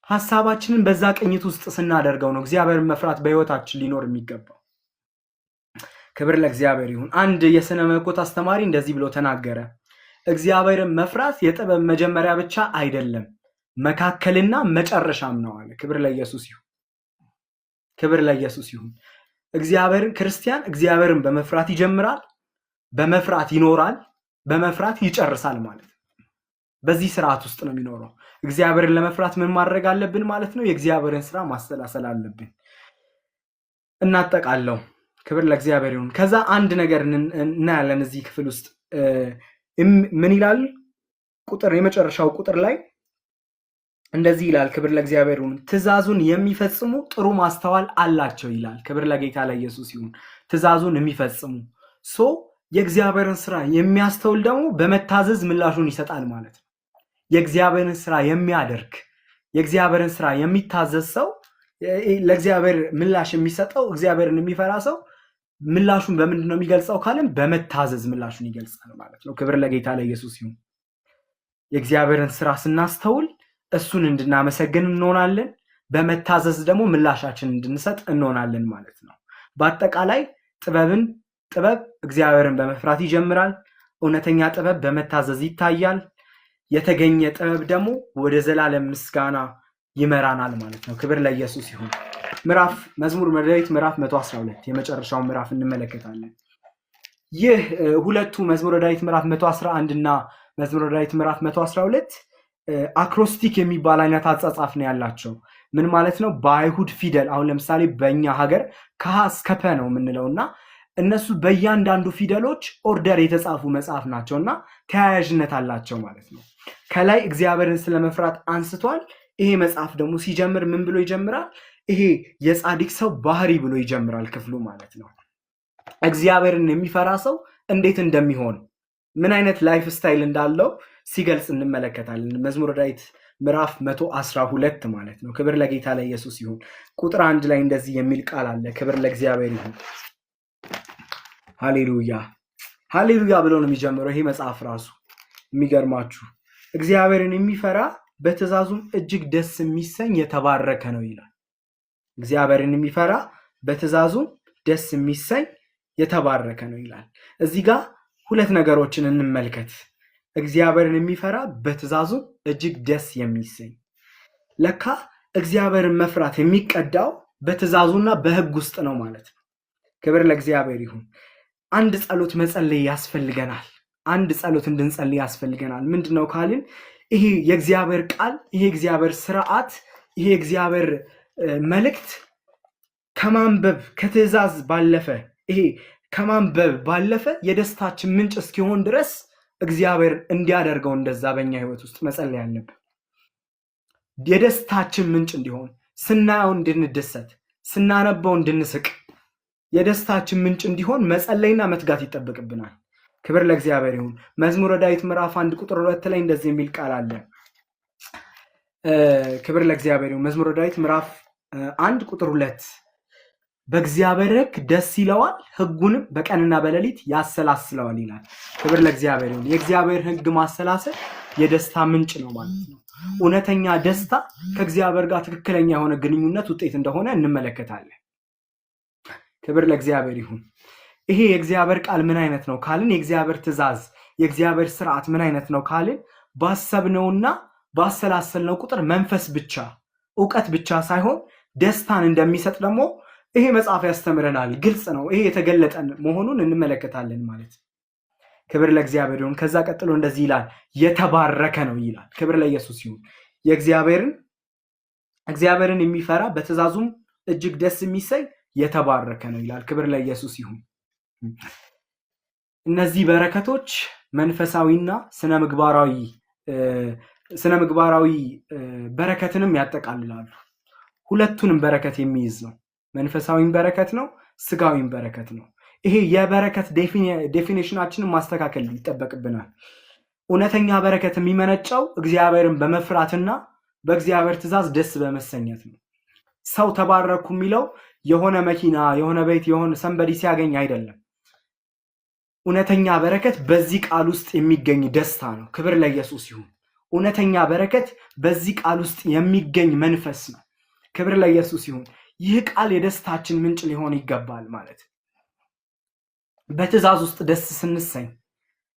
ሐሳባችንን በዛ ቅኝት ውስጥ ስናደርገው ነው እግዚአብሔርን መፍራት በህይወታችን ሊኖር የሚገባው። ክብር ለእግዚአብሔር ይሁን። አንድ የሥነ መለኮት አስተማሪ እንደዚህ ብሎ ተናገረ። እግዚአብሔርን መፍራት የጥበብ መጀመሪያ ብቻ አይደለም፣ መካከልና መጨረሻም ነው አለ። ክብር ለኢየሱስ ይሁን። ክብር ለኢየሱስ ይሁን። ክርስቲያን እግዚአብሔርን በመፍራት ይጀምራል፣ በመፍራት ይኖራል፣ በመፍራት ይጨርሳል ማለት ነው። በዚህ ስርዓት ውስጥ ነው የሚኖረው። እግዚአብሔርን ለመፍራት ምን ማድረግ አለብን ማለት ነው? የእግዚአብሔርን ስራ ማሰላሰል አለብን። እናጠቃለው። ክብር ለእግዚአብሔር ይሁን። ከዛ አንድ ነገር እናያለን እዚህ ክፍል ውስጥ ምን ይላል? የመጨረሻው ቁጥር ላይ እንደዚህ ይላል። ክብር ለእግዚአብሔር ይሁን። ትእዛዙን የሚፈጽሙ ጥሩ ማስተዋል አላቸው ይላል። ክብር ለጌታ ለኢየሱስ ይሁን። ትእዛዙን የሚፈጽሙ የእግዚአብሔርን ስራ የሚያስተውል ደግሞ በመታዘዝ ምላሹን ይሰጣል ማለት ነው። የእግዚአብሔርን ስራ የሚያደርግ የእግዚአብሔርን ስራ የሚታዘዝ ሰው ለእግዚአብሔር ምላሽ የሚሰጠው እግዚአብሔርን የሚፈራ ሰው ምላሹን በምንድን ነው የሚገልጸው ካልን በመታዘዝ ምላሹን ይገልጻል ማለት ነው። ክብር ለጌታ ለኢየሱስ ይሁን። የእግዚአብሔርን ስራ ስናስተውል እሱን እንድናመሰግን እንሆናለን። በመታዘዝ ደግሞ ምላሻችን እንድንሰጥ እንሆናለን ማለት ነው። በአጠቃላይ ጥበብ እግዚአብሔርን በመፍራት ይጀምራል። እውነተኛ ጥበብ በመታዘዝ ይታያል። የተገኘ ጥበብ ደግሞ ወደ ዘላለም ምስጋና ይመራናል ማለት ነው። ክብር ለኢየሱስ ይሁን። መዝሙረ ዳዊት ምዕራፍ 112 የመጨረሻውን ምዕራፍ እንመለከታለን። ይህ ሁለቱ መዝሙረ ዳዊት ምዕራፍ 111 እና መዝሙረ ዳዊት ምዕራፍ 112 አክሮስቲክ የሚባል አይነት አጻጻፍ ነው ያላቸው። ምን ማለት ነው? በአይሁድ ፊደል፣ አሁን ለምሳሌ በእኛ ሀገር ከሀ እስከ ፐ ነው የምንለውና እነሱ በእያንዳንዱ ፊደሎች ኦርደር የተጻፉ መጽሐፍ ናቸውና ተያያዥነት አላቸው ማለት ነው። ከላይ እግዚአብሔርን ስለመፍራት አንስቷል። ይሄ መጽሐፍ ደግሞ ሲጀምር ምን ብሎ ይጀምራል? ይሄ የጻድቅ ሰው ባህሪ ብሎ ይጀምራል ክፍሉ ማለት ነው። እግዚአብሔርን የሚፈራ ሰው እንዴት እንደሚሆን ምን አይነት ላይፍ ስታይል እንዳለው ሲገልጽ እንመለከታለን። መዝሙረ ዳዊት ምዕራፍ 112 ማለት ነው። ክብር ለጌታ ለኢየሱስ ይሁን። ቁጥር 1 ላይ እንደዚህ የሚል ቃል አለ። ክብር ለእግዚአብሔር ይሁን። ሃሌሉያ ሃሌሉያ ብሎ ነው የሚጀምረው ይሄ መጽሐፍ ራሱ። የሚገርማችሁ እግዚአብሔርን የሚፈራ በትእዛዙም እጅግ ደስ የሚሰኝ የተባረከ ነው ይላል። እግዚአብሔርን የሚፈራ በትእዛዙም ደስ የሚሰኝ የተባረከ ነው ይላል። እዚህ ጋር ሁለት ነገሮችን እንመልከት። እግዚአብሔርን የሚፈራ በትእዛዙ እጅግ ደስ የሚሰኝ። ለካ እግዚአብሔርን መፍራት የሚቀዳው በትእዛዙና በሕግ ውስጥ ነው ማለት ነው። ክብር ለእግዚአብሔር ይሁን። አንድ ጸሎት መጸለይ ያስፈልገናል። አንድ ጸሎት እንድንጸልይ ያስፈልገናል። ምንድነው ካልን ይሄ የእግዚአብሔር ቃል፣ ይሄ የእግዚአብሔር ስርዓት፣ ይሄ የእግዚአብሔር መልእክት ከማንበብ ከትእዛዝ ባለፈ ይሄ ከማንበብ ባለፈ የደስታችን ምንጭ እስኪሆን ድረስ እግዚአብሔር እንዲያደርገው እንደዛ በእኛ ህይወት ውስጥ መጸለይ አለብን። የደስታችን ምንጭ እንዲሆን፣ ስናየው እንድንደሰት፣ ስናነበው እንድንስቅ፣ የደስታችን ምንጭ እንዲሆን መጸለይና መትጋት ይጠበቅብናል። ክብር ለእግዚአብሔር ይሁን። መዝሙረ ዳዊት ምዕራፍ 1 ቁጥር 2 ላይ እንደዚህ የሚል ቃል አለ። ክብር ለእግዚአብሔር ይሁን። መዝሙረ ዳዊት ምዕራፍ 1 ቁጥር 2 በእግዚአብሔር ሕግ ደስ ይለዋል፣ ሕጉንም በቀንና በሌሊት ያሰላስለዋል ይላል። ክብር ለእግዚአብሔር ይሁን። የእግዚአብሔር ሕግ ማሰላሰል የደስታ ምንጭ ነው ማለት ነው። እውነተኛ ደስታ ከእግዚአብሔር ጋር ትክክለኛ የሆነ ግንኙነት ውጤት እንደሆነ እንመለከታለን። ክብር ለእግዚአብሔር ይሁን። ይሄ የእግዚአብሔር ቃል ምን አይነት ነው ካልን፣ የእግዚአብሔር ትእዛዝ፣ የእግዚአብሔር ስርዓት ምን አይነት ነው ካልን፣ ባሰብነውና ባሰላሰልነው ቁጥር መንፈስ ብቻ እውቀት ብቻ ሳይሆን ደስታን እንደሚሰጥ ደግሞ ይሄ መጽሐፍ ያስተምረናል። ግልጽ ነው። ይሄ የተገለጠ መሆኑን እንመለከታለን ማለት። ክብር ለእግዚአብሔር ይሁን። ከዛ ቀጥሎ እንደዚህ ይላል፣ የተባረከ ነው ይላል። ክብር ለኢየሱስ ይሁን። እግዚአብሔርን የሚፈራ በትእዛዙም እጅግ ደስ የሚሰኝ የተባረከ ነው ይላል። ክብር ለኢየሱስ ይሁን። እነዚህ በረከቶች መንፈሳዊና ስነ ምግባራዊ በረከትንም ያጠቃልላሉ። ሁለቱንም በረከት የሚይዝ ነው። መንፈሳዊም በረከት ነው፣ ስጋዊም በረከት ነው። ይሄ የበረከት ዴፊኒሽናችንን ማስተካከል ይጠበቅብናል። እውነተኛ በረከት የሚመነጨው እግዚአብሔርን በመፍራትና በእግዚአብሔር ትእዛዝ ደስ በመሰኘት ነው። ሰው ተባረኩ የሚለው የሆነ መኪና፣ የሆነ ቤት፣ የሆነ ሰንበዲ ሲያገኝ አይደለም። እውነተኛ በረከት በዚህ ቃል ውስጥ የሚገኝ ደስታ ነው። ክብር ለኢየሱስ ይሁን። እውነተኛ በረከት በዚህ ቃል ውስጥ የሚገኝ መንፈስ ነው። ክብር ለኢየሱስ ይሁን። ይህ ቃል የደስታችን ምንጭ ሊሆን ይገባል ማለት። በትእዛዝ ውስጥ ደስ ስንሰኝ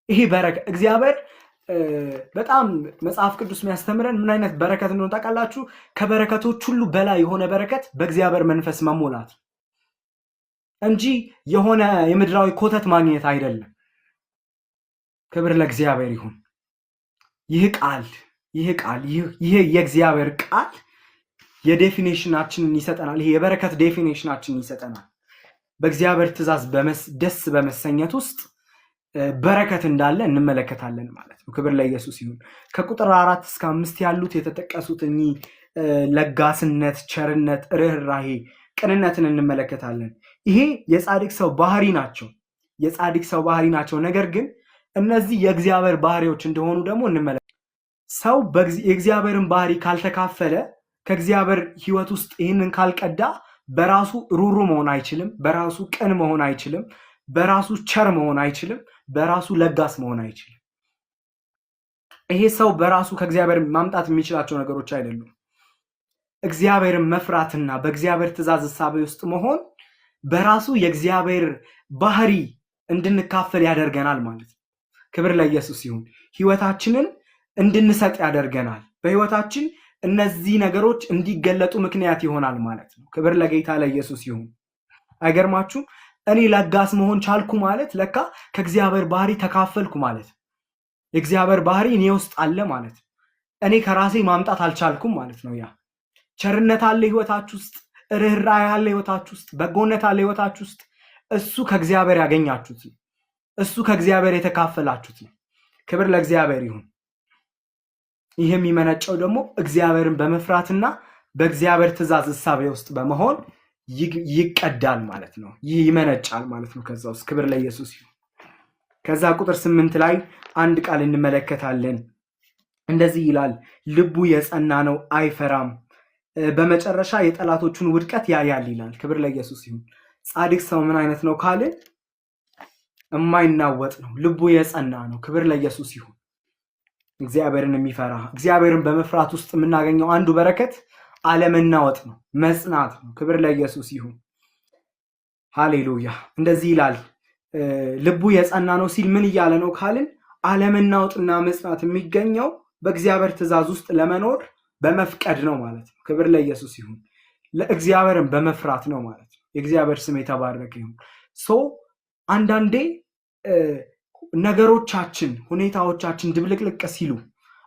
ይሄ በረከት እግዚአብሔር በጣም መጽሐፍ ቅዱስ የሚያስተምረን ምን አይነት በረከት እንደሆነ ታውቃላችሁ? ከበረከቶች ሁሉ በላይ የሆነ በረከት በእግዚአብሔር መንፈስ መሞላት እንጂ የሆነ የምድራዊ ኮተት ማግኘት አይደለም። ክብር ለእግዚአብሔር ይሁን። ይህ የእግዚአብሔር ቃል የዴፊኒሽናችንን ይሰጠናል። ይሄ የበረከት ዴፊኒሽናችንን ይሰጠናል። በእግዚአብሔር ትእዛዝ ደስ በመሰኘት ውስጥ በረከት እንዳለ እንመለከታለን ማለት ነው። ክብር ለኢየሱስ ይሁን። ከቁጥር 4 እስከ 5 ያሉት የተጠቀሱት እኚህ ለጋስነት፣ ቸርነት፣ ርህራሄ፣ ቅንነትን እንመለከታለን። ይሄ የጻድቅ ሰው ባህሪ ናቸው። ነገር ግን እነዚህ የእግዚአብሔር ባህሪዎች እንደሆኑ ደግሞ እንመለከታለን። ሰው የእግዚአብሔርን ባህሪ ካልተካፈለ፣ ከእግዚአብሔር ሕይወት ውስጥ ይህንን ካልቀዳ በራሱ ሩሩ መሆን አይችልም። በራሱ ቅን መሆን አይችልም። በራሱ ቸር መሆን አይችልም። በራሱ ለጋስ መሆን አይችልም። ይሄ ሰው በራሱ ከእግዚአብሔር ማምጣት የሚችላቸው ነገሮች አይደሉም። እግዚአብሔርን መፍራትና በእግዚአብሔር ትእዛዝ እሳቤ ውስጥ መሆን በራሱ የእግዚአብሔር ባህሪ እንድንካፈል ያደርገናል ማለት ነው። ክብር ለኢየሱስ ይሁን። ሕይወታችንን እንድንሰጥ ያደርገናል። በሕይወታችን እነዚህ ነገሮች እንዲገለጡ ምክንያት ይሆናል ማለት ነው። ክብር ለጌታ ለኢየሱስ ይሁን። አይገርማችሁም? እኔ ለጋስ መሆን ቻልኩ ማለት ለካ ከእግዚአብሔር ባህሪ ተካፈልኩ ማለት። የእግዚአብሔር ባህሪ እኔ ውስጥ አለ ማለት። እኔ ከራሴ ማምጣት አልቻልኩም ማለት ነው። ያ ቸርነት አለ ህይወታችሁ ውስጥ፣ ርህራሄ አለ ህይወታችሁ ውስጥ፣ በጎነት አለ ህይወታችሁ ውስጥ። እሱ ከእግዚአብሔር ያገኛችሁት ነው። እሱ ከእግዚአብሔር የተካፈላችሁት ነው። ክብር ለእግዚአብሔር ይሁን። ይህ የሚመነጨው ደግሞ እግዚአብሔርን በመፍራትና በእግዚአብሔር ትእዛዝ እሳቤ ውስጥ በመሆን ይቀዳል ማለት ነው። ይህ ይመነጫል ማለት ነው ከዛ ውስጥ። ክብር ለኢየሱስ ይሁን። ከዛ ቁጥር 8 ላይ አንድ ቃል እንመለከታለን። እንደዚህ ይላል፣ ልቡ የጸና ነው አይፈራም፣ በመጨረሻ የጠላቶቹን ውድቀት ያያል ይላል። ክብር ለኢየሱስ ይሁን። ጻድቅ ሰው ምን አይነት ነው ካልን፣ የማይናወጥ ነው፣ ልቡ የጸና ነው። ክብር ለኢየሱስ ይሁን። እግዚአብሔርን የሚፈራ፣ እግዚአብሔርን በመፍራት ውስጥ የምናገኘው አንዱ በረከት አለመናወጥ ነው፣ መጽናት ነው። ክብር ለኢየሱስ ይሁን። ሃሌሉያ። እንደዚህ ይላል፣ ልቡ የጸና ነው ሲል ምን እያለ ነው ካልን፣ አለመናወጥና መጽናት የሚገኘው በእግዚአብሔር ትእዛዝ ውስጥ ለመኖር በመፍቀድ ነው ማለት ነው። ክብር ለኢየሱስ ይሁን። ለእግዚአብሔርን በመፍራት ነው ማለት ነው። የእግዚአብሔር ስም የተባረከ ይሁን። አንዳንዴ ነገሮቻችን፣ ሁኔታዎቻችን ድብልቅልቅ ሲሉ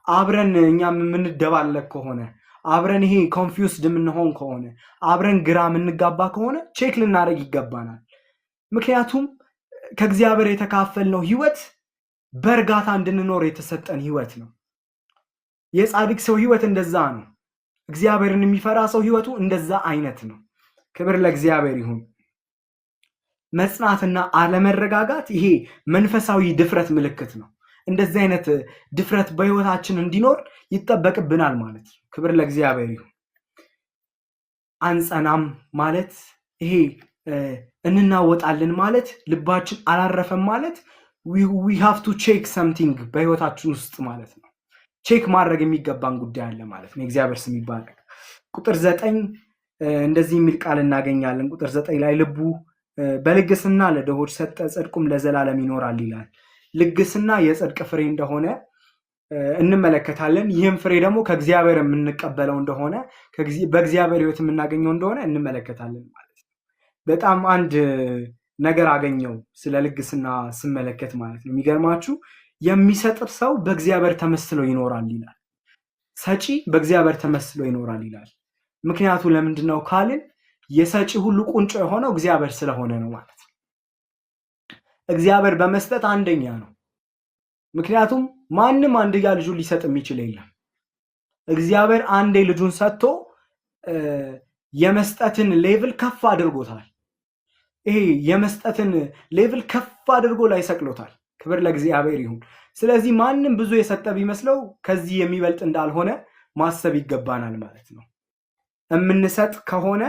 አብረን እኛም የምንደባለቅ ከሆነ፣ አብረን ይሄ ኮንፊውስድ የምንሆን ከሆነ፣ አብረን ግራ የምንጋባ ከሆነ ቼክ ልናደርግ ይገባናል። ምክንያቱም ከእግዚአብሔር የተካፈልነው ህይወት በእርጋታ እንድንኖር የተሰጠን ህይወት ነው። የጻድቅ ሰው ህይወት እንደዛ ነው። እግዚአብሔርን የሚፈራ ሰው ህይወቱ እንደዛ አይነት ነው። ክብር ለእግዚአብሔር ይሁን። መጽናትና አለመረጋጋት ይሄ መንፈሳዊ ድፍረት ምልክት ነው። እንደዚህ አይነት ድፍረት በህይወታችን እንዲኖር ይጠበቅብናል ማለት ነው። ክብር ለእግዚአብሔር ይሁን። አንጸናም ማለት ይሄ እንናወጣለን ማለት ልባችን አላረፈም ማለት we have to check something በህይወታችን ውስጥ ማለት ነው። ቼክ ማድረግ የሚገባን ጉዳይ አለ ማለት ነው። እግዚአብሔር ስም ይባረክ። ቁጥር 9 እንደዚህ የሚል ቃል እናገኛለን። ቁጥር 9 ላይ ልቡ በልግስና ለድሆች ሰጠ፣ ጽድቁም ለዘላለም ይኖራል ይላል። ልግስና የጽድቅ ፍሬ እንደሆነ እንመለከታለን። ይህም ፍሬ ደግሞ ከእግዚአብሔር የምንቀበለው እንደሆነ በእግዚአብሔር ህይወት የምናገኘው እንደሆነ እንመለከታለን ማለት ነው። በጣም አንድ ነገር አገኘው ስለ ልግስና ስመለከት ማለት ነው። የሚገርማችሁ የሚሰጥ ሰው በእግዚአብሔር ተመስሎ ይኖራል ይላል። ሰጪ በእግዚአብሔር ተመስሎ ይኖራል ይላል። ምክንያቱ ለምንድነው ካልን የሰጪ ሁሉ ቁንጮ የሆነው እግዚአብሔር ስለሆነ ነው ማለት ነው። እግዚአብሔር በመስጠት አንደኛ ነው። ምክንያቱም ማንም አንድያ ልጁን ሊሰጥ የሚችል የለም። እግዚአብሔር አንዴ ልጁን ሰጥቶ የመስጠትን ሌቭል ከፍ አድርጎታል። ይሄ የመስጠትን ሌቭል ከፍ አድርጎ ላይ ሰቅሎታል። ክብር ለእግዚአብሔር ይሁን። ስለዚህ ማንም ብዙ የሰጠ ቢመስለው ከዚህ የሚበልጥ እንዳልሆነ ማሰብ ይገባናል ማለት ነው። የምንሰጥ ከሆነ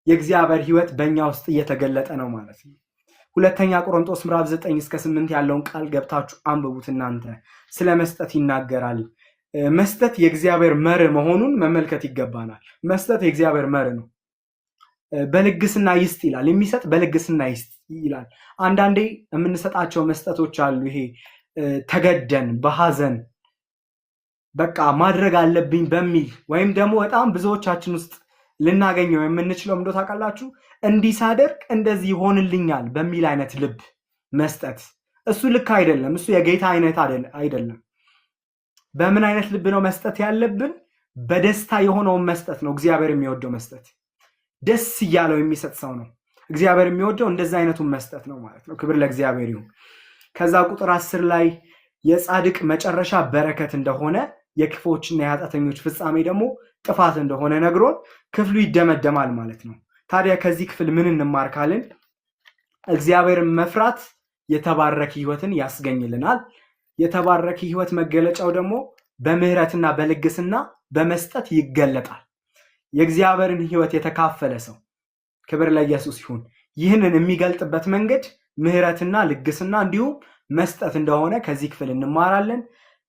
የእግዚአብሔር ህይወት በእኛ ውስጥ እየተገለጠ ነው ማለት ነው። ሁለተኛ ቆሮንቶስ ምዕራፍ 9 እስከ 8 ያለውን ቃል ገብታችሁ አንብቡት። እናንተ ስለ መስጠት ይናገራል። መስጠት የእግዚአብሔር መርህ መሆኑን መመልከት ይገባናል። መስጠት የእግዚአብሔር መርህ ነው። በልግስና ይስጥ ይላል። የሚሰጥ በልግስና ይስጥ ይላል። አንዳንዴ የምንሰጣቸው መስጠቶች አሉ። ይሄ ተገደን በሐዘን በቃ ማድረግ አለብኝ በሚል ወይም ደግሞ በጣም ብዙዎቻችን ውስጥ ልናገኘው የምንችለው ምንድነው ታውቃላችሁ? እንዲህ ሳደርግ እንደዚህ ይሆንልኛል በሚል አይነት ልብ መስጠት። እሱ ልክ አይደለም። እሱ የጌታ አይነት አይደለም። በምን አይነት ልብ ነው መስጠት ያለብን? በደስታ የሆነውን መስጠት ነው እግዚአብሔር የሚወደው መስጠት። ደስ እያለው የሚሰጥ ሰው ነው እግዚአብሔር የሚወደው። እንደዛ አይነቱን መስጠት ነው ማለት ነው። ክብር ለእግዚአብሔር ይሁን። ከዛ ቁጥር 10 ላይ የጻድቅ መጨረሻ በረከት እንደሆነ የክፎችና የኃጢአተኞች ፍጻሜ ደግሞ ጥፋት እንደሆነ ነግሮን ክፍሉ ይደመደማል ማለት ነው። ታዲያ ከዚህ ክፍል ምን እንማርካለን? እግዚአብሔርን መፍራት የተባረከ ህይወትን ያስገኝልናል። የተባረከ ህይወት መገለጫው ደግሞ በምህረትና በልግስና በመስጠት ይገለጣል። የእግዚአብሔርን ህይወት የተካፈለ ሰው ክብር ለኢየሱስ ይሁን። ይህንን የሚገልጥበት መንገድ ምህረትና ልግስና እንዲሁም መስጠት እንደሆነ ከዚህ ክፍል እንማራለን።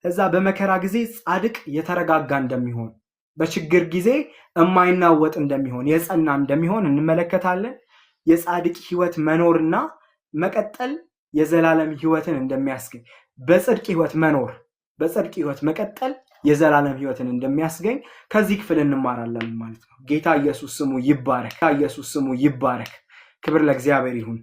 እዛ በመከራ ጊዜ ጻድቅ የተረጋጋ እንደሚሆን፣ በችግር ጊዜ የማይናወጥ እንደሚሆን፣ የጸና እንደሚሆን እንመለከታለን። የጻድቅ ህይወት መኖርና መቀጠል የዘላለም ህይወትን እንደሚያስገኝ፣ በጽድቅ ህይወት መኖር፣ በጽድቅ ህይወት መቀጠል የዘላለም ህይወትን እንደሚያስገኝ ከዚህ ክፍል እንማራለን ማለት ነው። ጌታ ኢየሱስ ስሙ ይባረክ። ክብር ለእግዚአብሔር ይሁን።